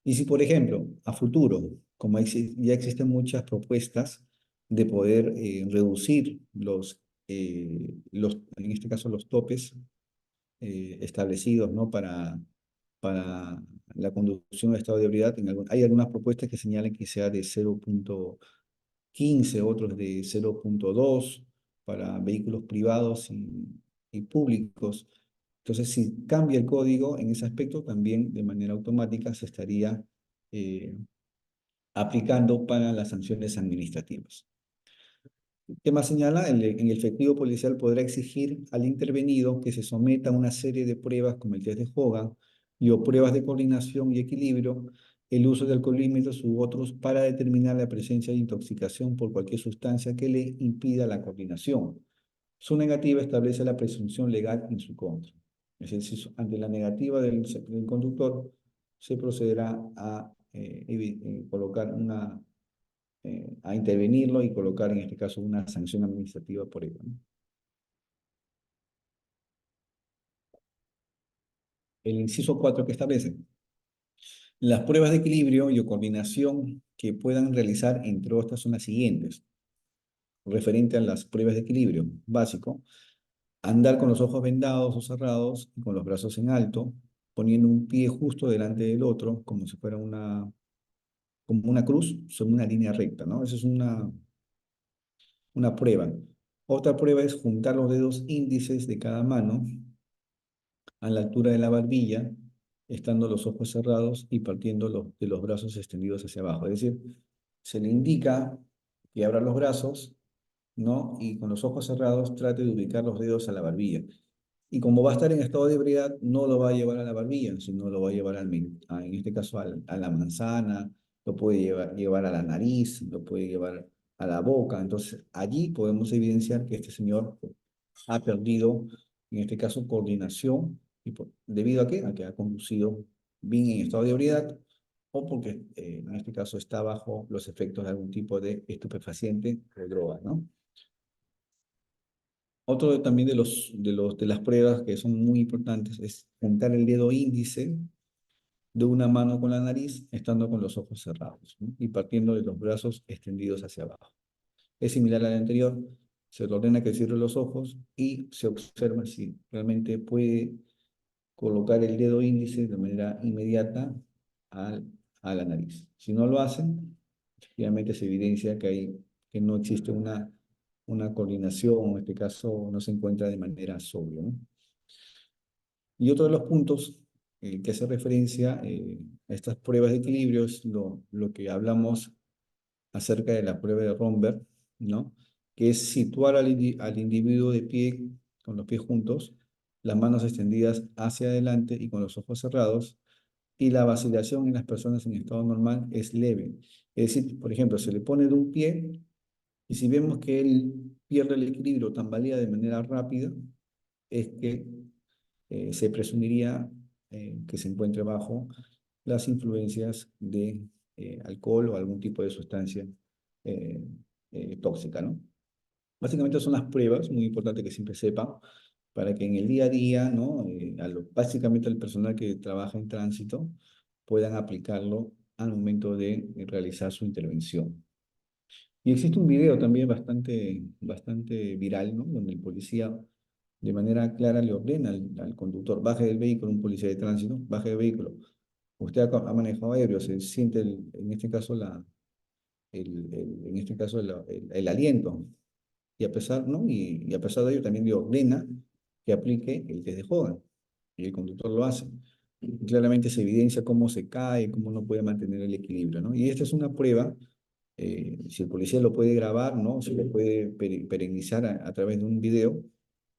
Y si, por ejemplo, a futuro, como ya existen muchas propuestas de poder reducir en este caso, los topes establecidos, ¿no? Para la conducción de estado de ebriedad, hay algunas propuestas que señalan que sea de 0,15, otros de 0,2 para vehículos privados y públicos. Entonces, si cambia el código en ese aspecto, también de manera automática se estaría eh, aplicando para las sanciones administrativas. ¿Qué más señala? En el efectivo policial podrá exigir al intervenido que se someta a una serie de pruebas como el test de Hogan o pruebas de coordinación y equilibrio, el uso de alcoholímetros u otros para determinar la presencia de intoxicación por cualquier sustancia que le impida la coordinación. Su negativa establece la presunción legal en su contra. Es decir, ante la negativa del conductor, se procederá a colocar a intervenirlo y colocar en este caso una sanción administrativa por ello, ¿no? El inciso 4 que establece las pruebas de equilibrio y coordinación que puedan realizar, entre otras, son las siguientes. Referente a las pruebas de equilibrio básico, andar con los ojos vendados o cerrados y con los brazos en alto, poniendo un pie justo delante del otro, como si fuera como una cruz sobre una línea recta, ¿no? Esa es una prueba. Otra prueba es juntar los dedos índices de cada mano a la altura de la barbilla, estando los ojos cerrados y partiendo de los brazos extendidos hacia abajo. Es decir, se le indica que abra los brazos, ¿no? Y con los ojos cerrados trate de ubicar los dedos a la barbilla. Y como va a estar en estado de ebriedad, no lo va a llevar a la barbilla, sino lo va a llevar en este caso a la manzana, lo puede llevar a la nariz, lo puede llevar a la boca. Entonces, allí podemos evidenciar que este señor ha perdido, en este caso, coordinación, ¿debido a qué? A que ha conducido bien en estado de ebriedad o porque, en este caso, está bajo los efectos de algún tipo de estupefaciente o droga, ¿no? Otro también de las pruebas que son muy importantes es juntar el dedo índice de una mano con la nariz, estando con los ojos cerrados, ¿no? Y partiendo de los brazos extendidos hacia abajo. Es similar al anterior, se le ordena que cierre los ojos y se observa si realmente puede colocar el dedo índice de manera inmediata a la nariz. Si no lo hacen, efectivamente se evidencia que no existe una coordinación, en este caso no se encuentra de manera sobria, ¿no? Y otro de los puntos que hace referencia a estas pruebas de equilibrio es lo que hablamos acerca de la prueba de Romberg, ¿no? Que es situar al individuo de pie, con los pies juntos, las manos extendidas hacia adelante y con los ojos cerrados, y la vacilación en las personas en estado normal es leve. Es decir, por ejemplo, se le pone de un pie y si vemos que él pierde el equilibrio, tambalea de manera rápida, es que se presumiría que se encuentre bajo las influencias de alcohol o algún tipo de sustancia eh, tóxica, ¿no? Básicamente son las pruebas, muy importante que siempre sepan, para que en el día a día, ¿no? Básicamente al personal que trabaja en tránsito puedan aplicarlo al momento de realizar su intervención. Y existe un video también bastante viral, ¿no? Donde el policía de manera clara le ordena al conductor, baje del vehículo, un policía de tránsito, baje del vehículo. Usted ha manejado ebrio, se siente en este caso, en este caso el aliento. Y a pesar, ¿no? Y a pesar de ello también le ordena que aplique el test de Hogan. Y el conductor lo hace. Y claramente se evidencia cómo se cae, cómo no puede mantener el equilibrio, ¿no? Y esta es una prueba, si el policía lo puede grabar, ¿no? Se lo puede perennizar a través de un video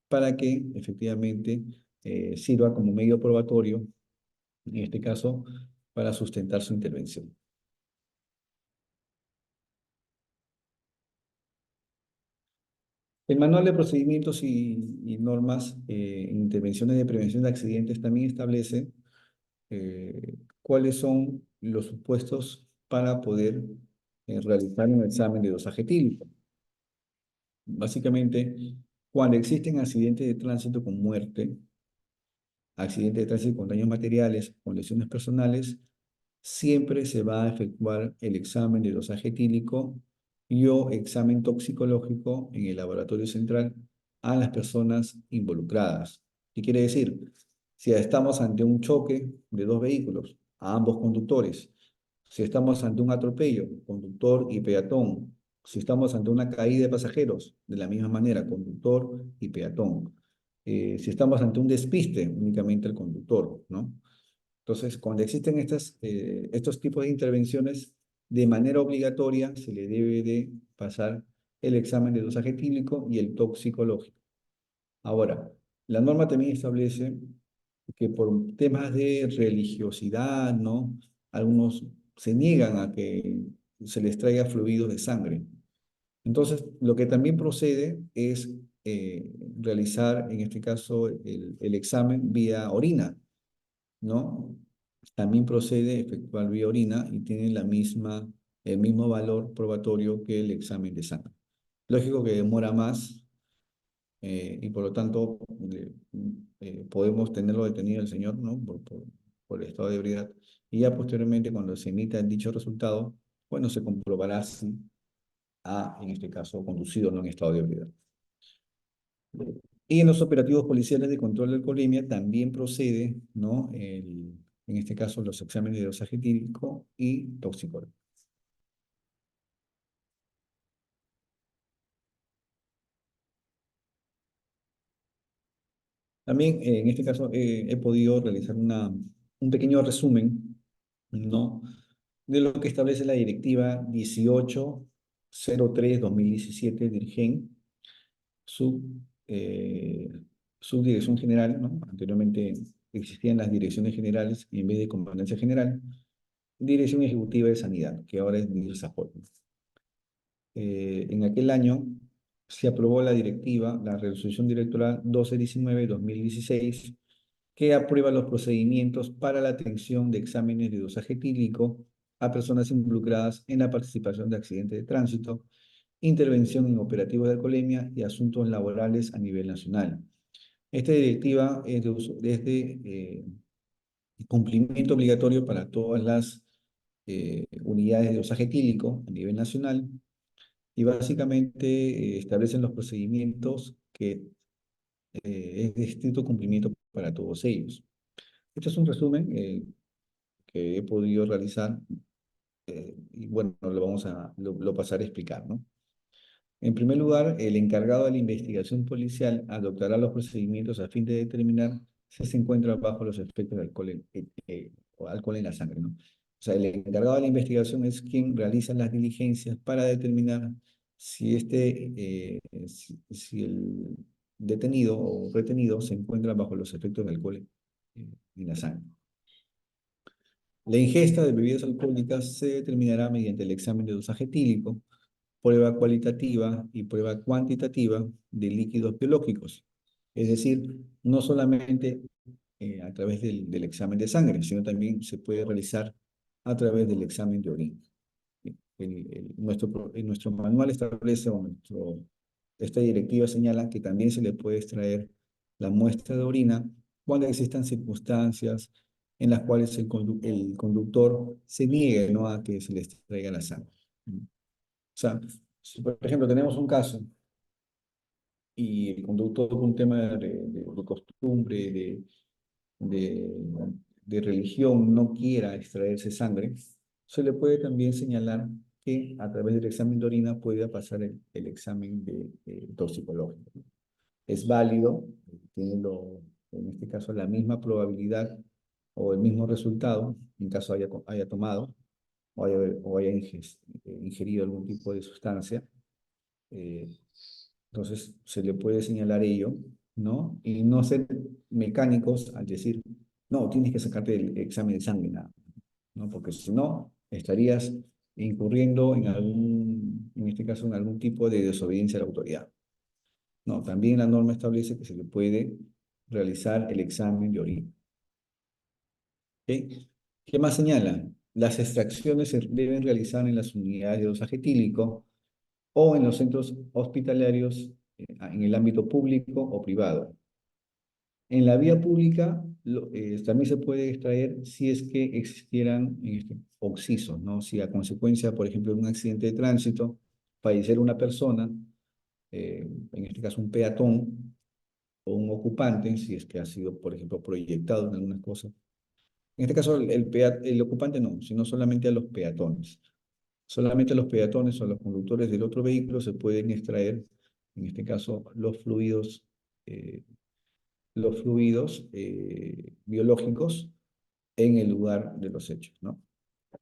para que efectivamente sirva como medio probatorio, en este caso, para sustentar su intervención. El manual de procedimientos y normas en intervenciones de prevención de accidentes también establece cuáles son los supuestos para poder realizar un examen de dosaje etílico. Básicamente, cuando existen accidentes de tránsito con muerte, accidentes de tránsito con daños materiales, con lesiones personales, siempre se va a efectuar el examen de dosaje etílico y o examen toxicológico en el laboratorio central a las personas involucradas. ¿Qué quiere decir? Si estamos ante un choque de dos vehículos, a ambos conductores, si estamos ante un atropello, conductor y peatón, si estamos ante una caída de pasajeros, de la misma manera, conductor y peatón. Si estamos ante un despiste, únicamente el conductor, ¿no? Entonces, cuando existen estos tipos de intervenciones, de manera obligatoria se le debe de pasar el examen de dosaje etílico y el toxicológico. Ahora, la norma también establece que por temas de religiosidad, ¿no? Algunos se niegan a que se les traiga fluidos de sangre. Entonces, lo que también procede es realizar, en este caso, el examen vía orina, ¿no? También procede efectuar vía orina y tiene el mismo valor probatorio que el examen de sangre. Lógico que demora más y por lo tanto podemos tenerlo detenido el señor, ¿no? Por el estado de ebriedad. Y ya posteriormente, cuando se emita dicho resultado, bueno, se comprobará si ha, en este caso, conducido o no en estado de ebriedad. Y en los operativos policiales de control de alcoholemia también procede, ¿no? En este caso, los exámenes de dosaje etílico y toxicológico. También, en este caso, he podido realizar un pequeño resumen, ¿no? De lo que establece la Directiva 1803-2017 del GEN, su, eh, su dirección general, ¿no? Anteriormente existían las direcciones generales y en vez de comandancia general, Dirección Ejecutiva de Sanidad, que ahora es DIRSAJOL. En aquel año se aprobó la directiva, la resolución directoral 1219-2016, que aprueba los procedimientos para la atención de exámenes de dosaje etílico a personas involucradas en la participación de accidentes de tránsito, intervención en operativos de alcoholemia y asuntos laborales a nivel nacional. Esta directiva es de cumplimiento obligatorio para todas las unidades de dosaje etílico a nivel nacional y básicamente establecen los procedimientos que es de estricto cumplimiento para todos ellos. Este es un resumen que he podido realizar y bueno, lo pasaré a explicar, ¿no? En primer lugar, el encargado de la investigación policial adoptará los procedimientos a fin de determinar si se encuentra bajo los efectos de o alcohol en la sangre, ¿no? O sea, el encargado de la investigación es quien realiza las diligencias para determinar si el detenido o retenido se encuentra bajo los efectos de alcohol en la sangre. La ingesta de bebidas alcohólicas se determinará mediante el examen de dosaje etílico, prueba cualitativa y prueba cuantitativa de líquidos biológicos. Es decir, no solamente a través del examen de sangre, sino también se puede realizar a través del examen de orina. Nuestro manual establece, esta directiva señala que también se le puede extraer la muestra de orina cuando existan circunstancias en las cuales el conductor se niegue, ¿no?, a que se le extraiga la sangre. O sea, si por ejemplo tenemos un caso y el conductor por un tema de costumbre, de, de religión no quiera extraerse sangre, se le puede también señalar que a través del examen de orina pueda pasar el examen de toxicológico. Es válido, tiene en este caso la misma probabilidad o el mismo resultado, en caso haya tomado o haya ingerido algún tipo de sustancia. eh, entonces se le puede señalar ello, ¿no? Y no ser mecánicos al decir, no, tienes que sacarte el examen de sangre, nada, ¿no? Porque si no, estarías incurriendo en este caso, en algún tipo de desobediencia a la autoridad. No, también la norma establece que se le puede realizar el examen de orina. ¿Ok? ¿Qué más señala? Las extracciones se deben realizar en las unidades de dosaje etílico o en los centros hospitalarios en el ámbito público o privado. En la vía pública también se puede extraer si es que existieran occisos, ¿no? Si a consecuencia, por ejemplo, de un accidente de tránsito, falleciera una persona, en este caso un peatón o un ocupante, si es que ha sido, por ejemplo, proyectado en algunas cosas. En este caso, el ocupante no, sino solamente a los peatones. Solamente a los peatones o a los conductores del otro vehículo se pueden extraer, en este caso, eh, los fluidos biológicos en el lugar de los hechos, ¿no?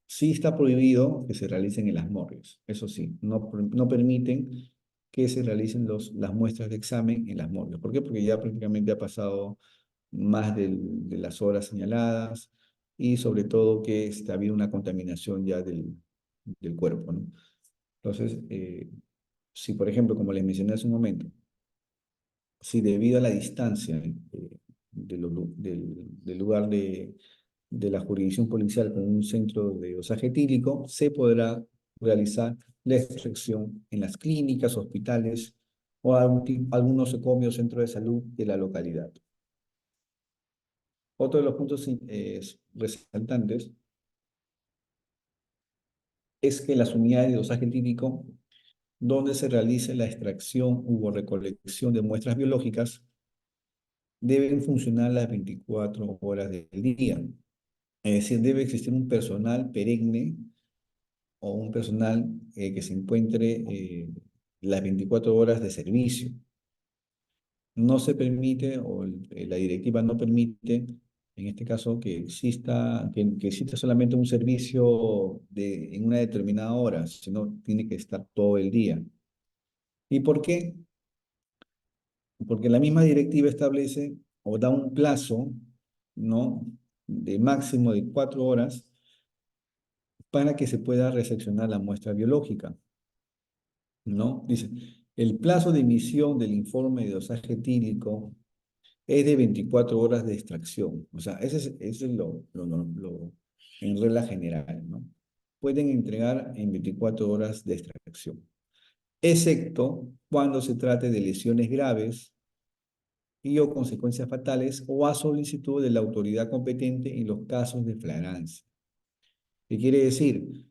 Sí está prohibido que se realicen en las morgues, eso sí, no permiten que se realicen las muestras de examen en las morgues. ¿Por qué? Porque ya prácticamente ha pasado más de las horas señaladas y sobre todo que ha habido una contaminación ya del cuerpo, ¿no? Entonces, si por ejemplo, como les mencioné hace un momento, si debido a la distancia del lugar de la jurisdicción policial con un centro de dosaje etílico, se podrá realizar la extracción en las clínicas, hospitales o algún nosocomio o centro de salud de la localidad. Otro de los puntos resaltantes es que las unidades de dosaje etílico donde se realice la extracción u recolección de muestras biológicas deben funcionar las 24 horas del día. Es decir, debe existir un personal perenne o un personal que se encuentre las 24 horas de servicio. No se permite, o la directiva no permite, en este caso, que exista solamente un servicio en una determinada hora, sino tiene que estar todo el día. ¿Y por qué? Porque la misma directiva establece o da un plazo, ¿no?, de máximo de 4 horas para que se pueda recepcionar la muestra biológica, ¿no? Dice, el plazo de emisión del informe de dosaje etílico es de 24 horas de extracción. O sea, ese es en regla general, ¿no? Pueden entregar en 24 horas de extracción, excepto cuando se trate de lesiones graves y o consecuencias fatales o a solicitud de la autoridad competente en los casos de flagrancia. ¿Qué quiere decir?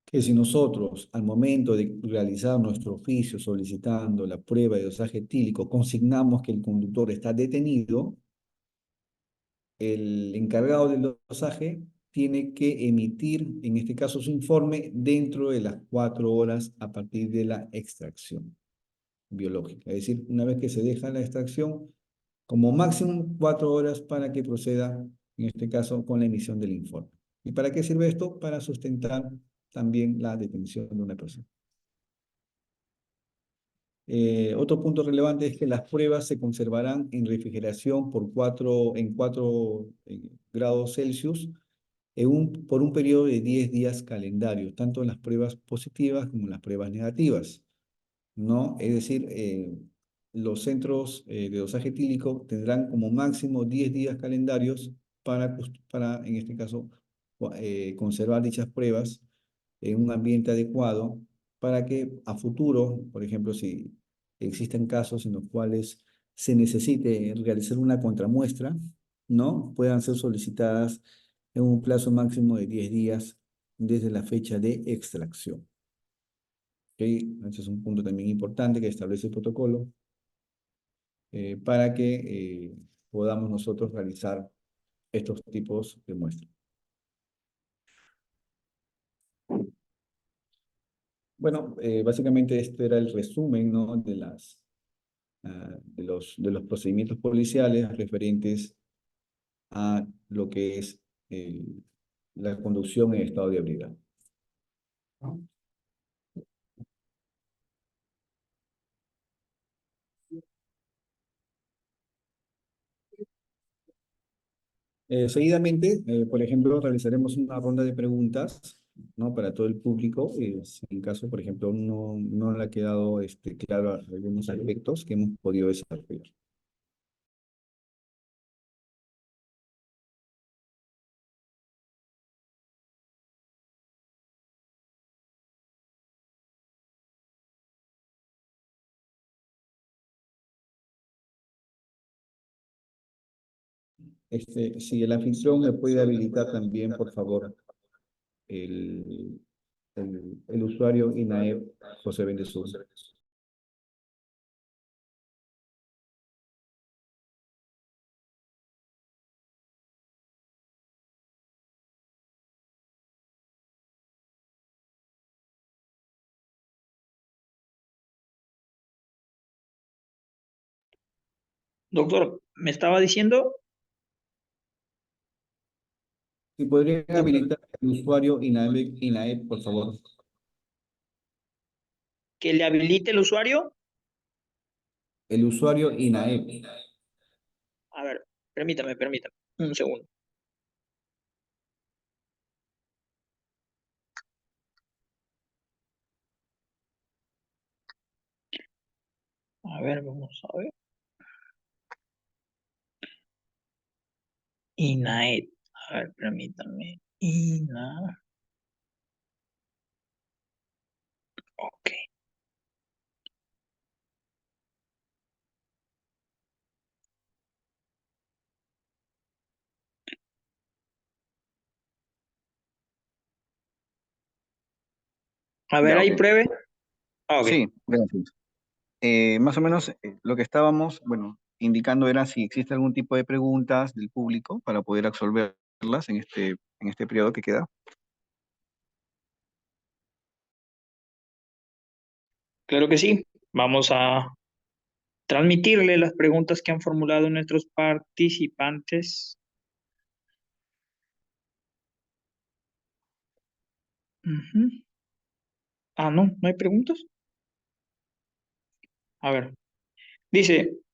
Que si nosotros, al momento de realizar nuestro oficio solicitando la prueba de dosaje etílico, consignamos que el conductor está detenido, el encargado del dosaje tiene que emitir, en este caso, su informe dentro de las 4 horas a partir de la extracción biológica. Es decir, una vez que se deja la extracción, como máximo 4 horas para que proceda, en este caso, con la emisión del informe. ¿Y para qué sirve esto? Para sustentar también la detención de una persona. Otro punto relevante es que las pruebas se conservarán en refrigeración en 4 grados Celsius por un periodo de 10 días calendarios, tanto en las pruebas positivas como en las pruebas negativas, ¿no? Es decir, los centros de dosaje etílico tendrán como máximo 10 días calendarios para en este caso, conservar dichas pruebas en un ambiente adecuado para que a futuro, por ejemplo, si existen casos en los cuales se necesite realizar una contramuestra, ¿no? Puedan ser solicitadas en un plazo máximo de 10 días desde la fecha de extracción. ¿Ok? Ese es un punto también importante que establece el protocolo para que podamos nosotros realizar estos tipos de muestras. Bueno, básicamente este era el resumen, ¿no? De los procedimientos policiales referentes a lo que es la conducción en estado de ebriedad. Seguidamente, por ejemplo, realizaremos una ronda de preguntas, ¿no? Para todo el público. Si en caso, por ejemplo, no le ha quedado claro algunos aspectos que hemos podido desarrollar. Si el anfitrión me puede habilitar también, por favor, el, el usuario INAEP José Bendezú. Doctor, me estaba diciendo, Si podrían doctor, habilitar el usuario INAEP, por favor. que le habilite el usuario. El usuario INAEP. A ver, permítame, un segundo. A ver, vamos a ver. INAED. A ver, permítame. Ok. A ver, Ya, ok. ahí pruebe. Ah, ok. Sí, gracias. Más o menos lo que estábamos, bueno, indicando era si existe algún tipo de preguntas del público para poder absolverlas en este periodo que queda. Claro que sí. Vamos a transmitirle las preguntas que han formulado nuestros participantes. Ujú. Ah, no hay preguntas. A ver, dice,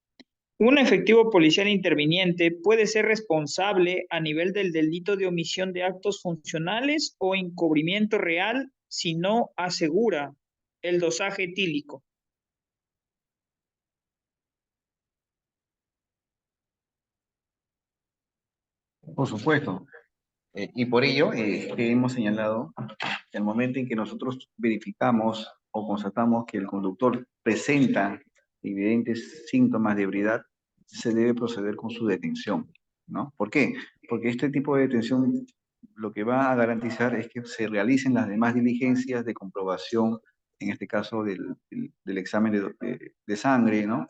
un efectivo policial interviniente puede ser responsable a nivel del delito de omisión de actos funcionales o encubrimiento real si no asegura el dosaje etílico. Por supuesto. Y por ello que hemos señalado que al momento en que nosotros verificamos o constatamos que el conductor presenta evidentes síntomas de ebriedad, se debe proceder con su detención, ¿no? ¿Por qué? Porque este tipo de detención lo que va a garantizar es que se realicen las demás diligencias de comprobación, en este caso del examen de sangre, ¿no?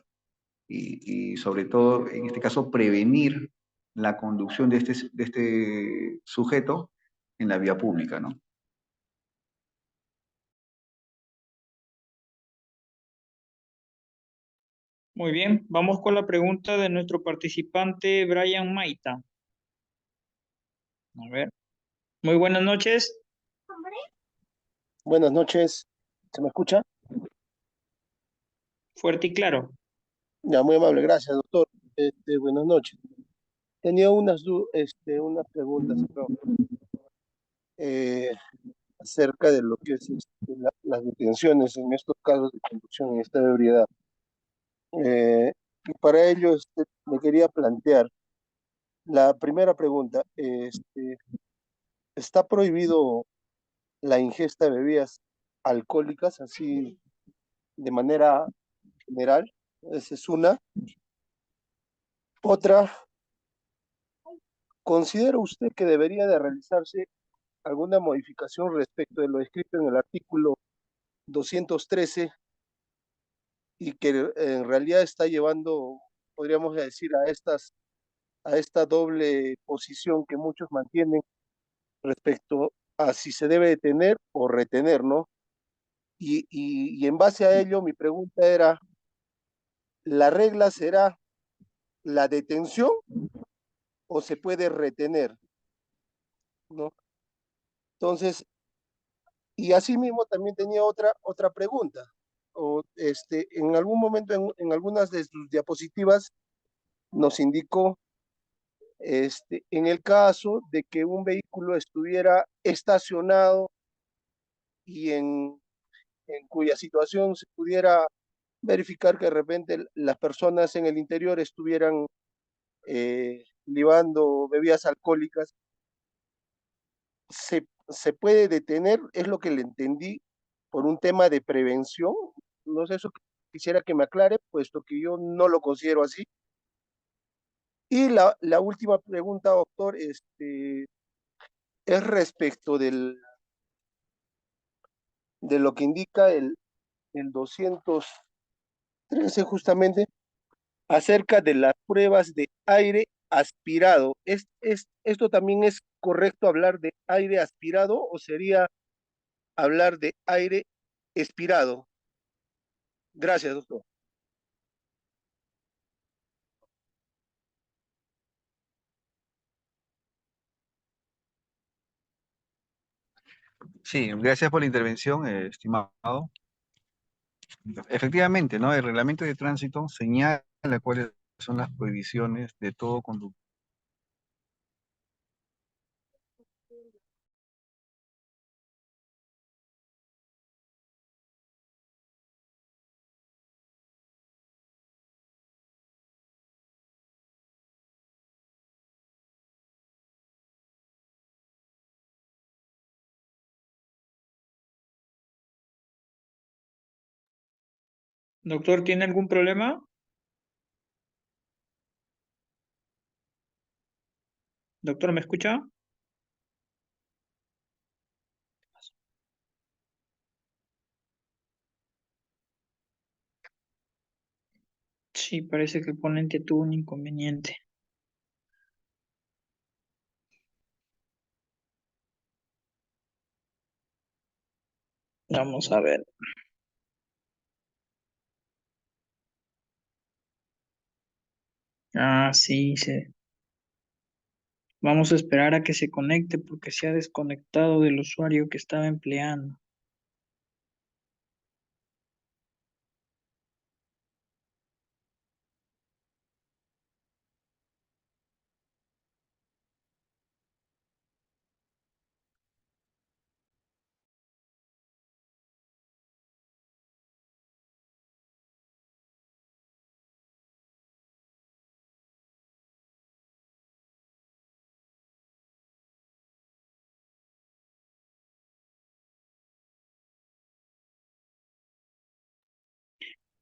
Y sobre todo, en este caso, prevenir la conducción de este sujeto en la vía pública, ¿no? Muy bien, vamos con la pregunta de nuestro participante Brian Maita. A ver, muy buenas noches, Buenas noches, ¿se me escucha? fuerte y claro. Ya, muy amable, gracias, doctor. Buenas noches. Tenía unas preguntas eh, acerca de lo que es las detenciones en estos casos de conducción en esta ebriedad. Y para ello me quería plantear la primera pregunta. ¿Está prohibido la ingesta de bebidas alcohólicas así de manera general? Esa es una. Otra. ¿considera usted que debería de realizarse alguna modificación respecto de lo escrito en el artículo 213 y que en realidad está llevando, podríamos decir, a esta doble posición que muchos mantienen respecto a si se debe detener o retener, ¿no? Y en base a ello, mi pregunta era, ¿la regla será la detención o se puede retener, ¿no? Entonces, y asimismo también tenía otra pregunta. En algún momento, en algunas de sus diapositivas, nos indicó, en el caso de que un vehículo estuviera estacionado y en cuya situación se pudiera verificar que de repente las personas en el interior estuvieran libando bebidas alcohólicas, se puede detener, es lo que le entendí, por un tema de prevención. No sé, eso quisiera que me aclare, puesto que yo no lo considero así. Y la última pregunta, doctor, es respecto de lo que indica el 213 justamente, acerca de las pruebas de aire aspirado. ¿Esto también es correcto hablar de aire aspirado o sería hablar de aire expirado? Gracias, doctor. Sí, gracias por la intervención, estimado. Efectivamente, ¿no? El reglamento de tránsito señala cuáles son las prohibiciones de todo conductor. Doctor, ¿tiene algún problema? Doctor, ¿me escucha? Sí, parece que el ponente tuvo un inconveniente. Vamos a ver. Ah, sí, sí. Vamos a esperar a que se conecte porque se ha desconectado del usuario que estaba empleando.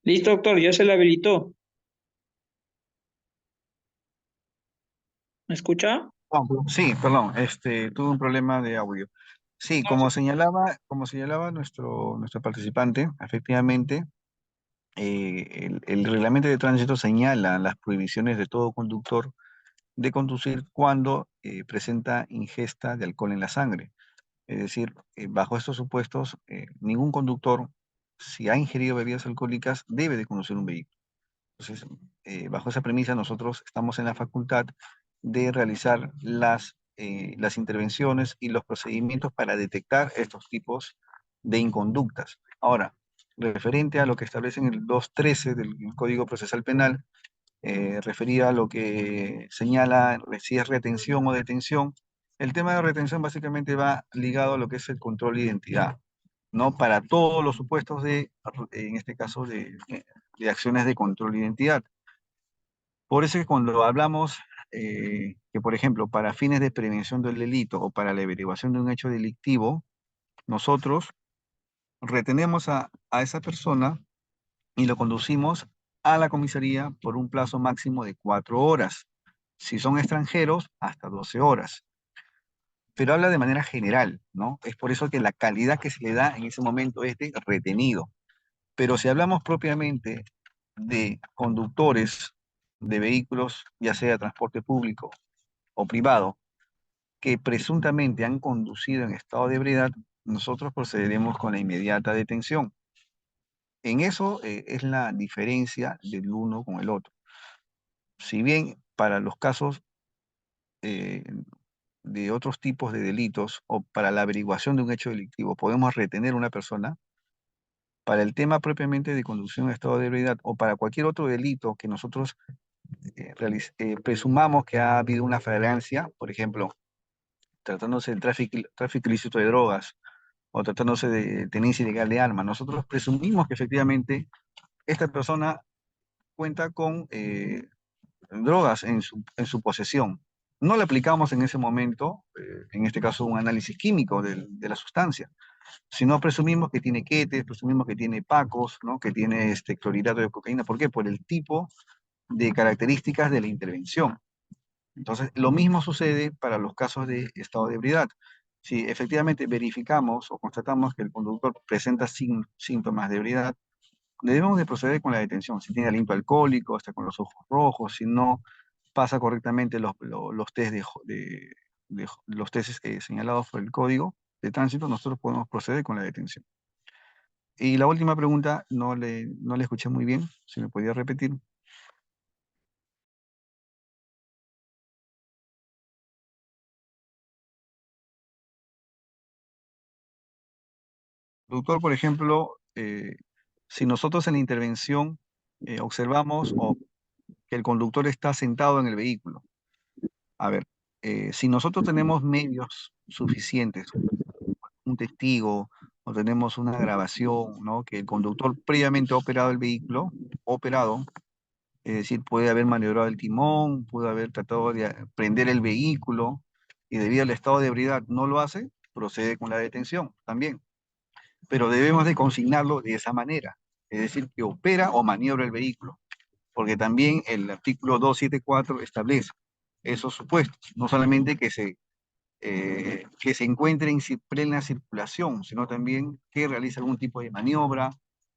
Listo, doctor, ya se le habilitó. ¿Me escucha? Sí, perdón, tuve un problema de audio. Sí, No, sí. como señalaba nuestro participante, efectivamente, el reglamento de tránsito señala las prohibiciones de todo conductor de conducir cuando presenta ingesta de alcohol en la sangre. Es decir, bajo estos supuestos, ningún conductor, si ha ingerido bebidas alcohólicas, debe de conducir un vehículo. Entonces, bajo esa premisa, nosotros estamos en la facultad de realizar las intervenciones y los procedimientos para detectar estos tipos de inconductas. Ahora, referente a lo que establece en el 213 del Código Procesal Penal, referido a lo que señala si es retención o detención, el tema de retención básicamente va ligado a lo que es el control de identidad, ¿no? Para todos los supuestos en este caso, de acciones de control de identidad. Por eso es que cuando hablamos que, por ejemplo, para fines de prevención del delito o para la averiguación de un hecho delictivo, nosotros retenemos a esa persona y lo conducimos a la comisaría por un plazo máximo de 4 horas. Si son extranjeros, hasta 12 horas. Pero habla de manera general, ¿no? Es por eso que la calidad que se le da en ese momento es de retenido. Pero si hablamos propiamente de conductores de vehículos, ya sea transporte público o privado, que presuntamente han conducido en estado de ebriedad, nosotros procederemos con la inmediata detención. En eso es la diferencia del uno con el otro. Si bien para los casos eh, de otros tipos de delitos o para la averiguación de un hecho delictivo podemos retener a una persona, para el tema propiamente de conducción en estado de ebriedad o para cualquier otro delito que nosotros presumamos que ha habido una flagrancia, por ejemplo, tratándose del tráfico ilícito de drogas o tratándose de tenencia ilegal de armas, nosotros presumimos que efectivamente esta persona cuenta con drogas en su posesión. No le aplicamos en ese momento, en este caso, un análisis químico de la sustancia, sino presumimos que tiene quetes, presumimos que tiene pacos, ¿no? Que tiene clorhidrato de cocaína. ¿Por qué? Por el tipo de características de la intervención. Entonces, lo mismo sucede para los casos de estado de ebriedad. Si efectivamente verificamos o constatamos que el conductor presenta síntomas de ebriedad, debemos de proceder con la detención. Si tiene aliento alcohólico, está con los ojos rojos, si no pasa correctamente los test los tests señalados por el código de tránsito, nosotros podemos proceder con la detención. Y la última pregunta no le escuché muy bien, si me podía repetir. Doctor, por ejemplo, si nosotros en la intervención observamos que el conductor está sentado en el vehículo, a ver, si nosotros tenemos medios suficientes, un testigo o tenemos una grabación, ¿no? Que el conductor previamente ha operado el vehículo, operado, es decir, puede haber maniobrado el timón, puede haber tratado de prender el vehículo y debido al estado de ebriedad no lo hace, procede con la detención también. Pero debemos de consignarlo de esa manera, es decir, que opera o maniobra el vehículo, porque también el artículo 274 establece esos supuestos, no solamente que se encuentre en plena circulación, sino también que realice algún tipo de maniobra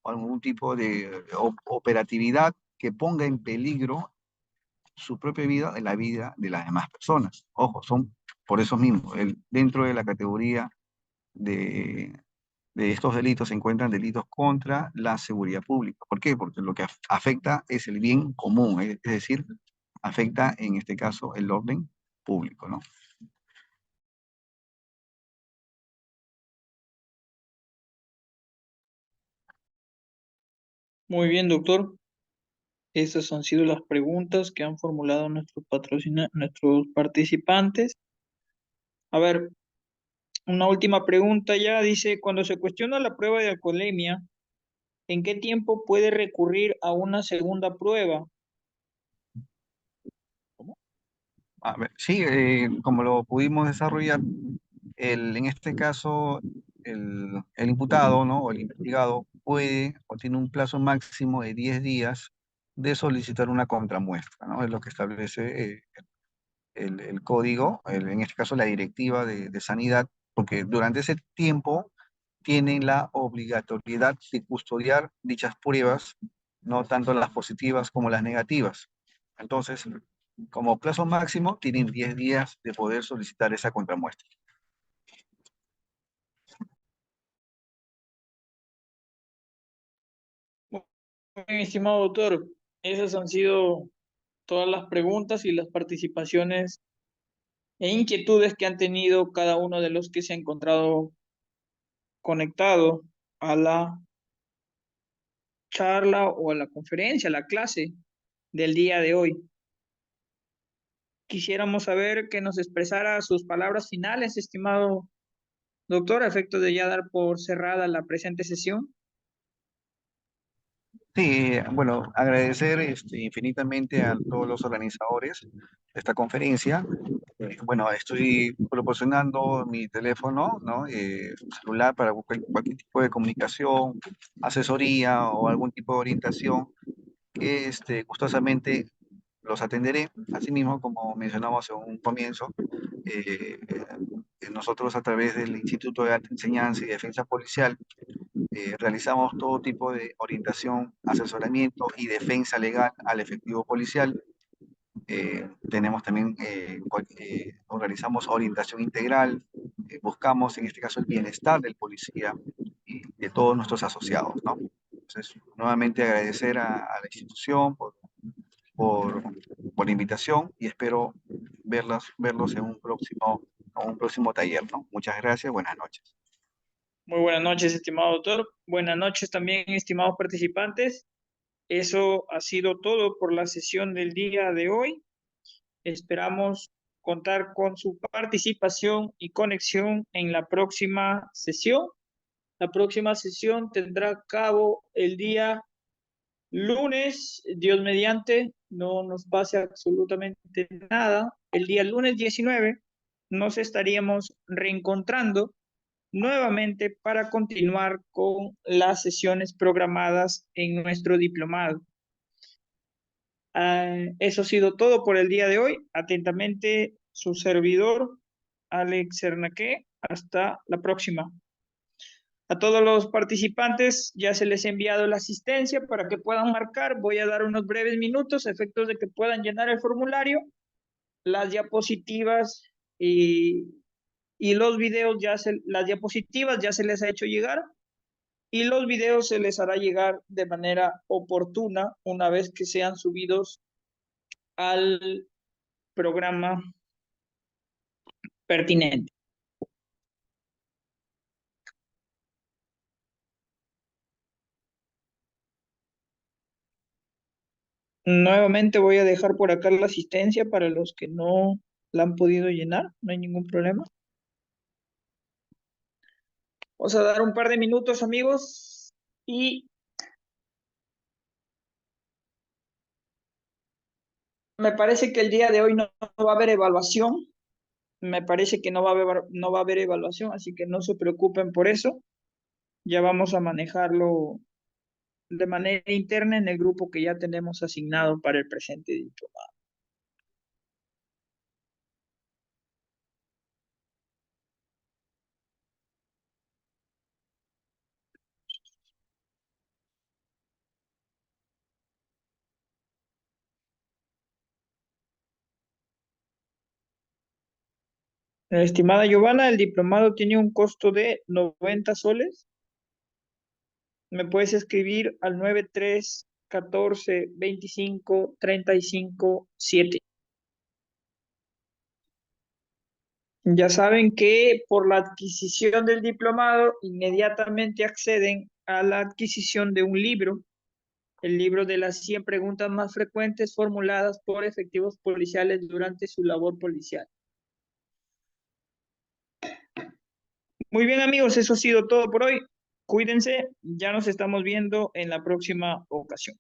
o algún tipo de operatividad que ponga en peligro su propia vida y la vida de las demás personas. Ojo, son por eso mismo, dentro de la categoría de, de estos delitos se encuentran delitos contra la seguridad pública. ¿Por qué? Porque lo que afecta es el bien común, es decir, afecta en este caso el orden público, ¿no? Muy bien, doctor. Estas han sido las preguntas que han formulado nuestros participantes. A ver, una última pregunta ya. Dice, cuando se cuestiona la prueba de alcoholemia, ¿en qué tiempo puede recurrir a una segunda prueba? A ver, sí, como lo pudimos desarrollar, en este caso, el imputado, ¿no? O el investigado puede o tiene un plazo máximo de 10 días de solicitar una contramuestra, ¿no? Es lo que establece el código, en este caso la directiva de sanidad, porque durante ese tiempo tienen la obligatoriedad de custodiar dichas pruebas, no tanto las positivas como las negativas. Entonces, como plazo máximo, tienen 10 días de poder solicitar esa contramuestra. Muy bien, estimado doctor. Esas han sido todas las preguntas y las participaciones e inquietudes que han tenido cada uno de los que se ha encontrado conectado a la charla o a la conferencia, a la clase del día de hoy. Quisiéramos saber que nos expresara sus palabras finales, estimado doctor, a efecto de ya dar por cerrada la presente sesión. Sí, bueno, agradecer infinitamente a todos los organizadores de esta conferencia. Bueno, estoy proporcionando mi teléfono, ¿no? Celular para cualquier tipo de comunicación, asesoría o algún tipo de orientación que gustosamente los atenderé. Asimismo, como mencionamos en un comienzo, nosotros a través del Instituto de Alta Enseñanza y Defensa Policial realizamos todo tipo de orientación, asesoramiento y defensa legal al efectivo policial. Tenemos también, organizamos orientación integral, buscamos en este caso el bienestar del policía y de todos nuestros asociados, ¿no? Entonces, nuevamente agradecer a la institución por, por la invitación y espero verlos en un próximo taller, ¿no? Muchas gracias, buenas noches. Muy buenas noches, estimado doctor. Buenas noches también, estimados participantes. Eso ha sido todo por la sesión del día de hoy. Esperamos contar con su participación y conexión en la próxima sesión. La próxima sesión tendrá cabo el día lunes, Dios mediante, no nos pase absolutamente nada. El día lunes 19 nos estaríamos reencontrando nuevamente para continuar con las sesiones programadas en nuestro diplomado. Eso ha sido todo por el día de hoy. Atentamente, su servidor, Alex Cernaque. Hasta la próxima. A todos los participantes ya se les ha enviado la asistencia para que puedan marcar. Voy a dar unos breves minutos a efectos de que puedan llenar el formulario. Las diapositivas y los videos, las diapositivas ya se les ha hecho llegar y los videos se les hará llegar de manera oportuna una vez que sean subidos al programa pertinente. Nuevamente voy a dejar por acá la asistencia para los que no la han podido llenar, no hay ningún problema. Vamos a dar un par de minutos, amigos, y me parece que el día de hoy no va a haber evaluación. Me parece que no va a haber evaluación, así que no se preocupen por eso. Ya vamos a manejarlo de manera interna en el grupo que ya tenemos asignado para el presente diplomado. Estimada Giovanna, el diplomado tiene un costo de 90 soles. Me puedes escribir al 93 14 25 35 7. Ya saben que por la adquisición del diplomado inmediatamente acceden a la adquisición de un libro, el libro de las 100 preguntas más frecuentes formuladas por efectivos policiales durante su labor policial. Muy bien, amigos, eso ha sido todo por hoy. Cuídense, ya nos estamos viendo en la próxima ocasión.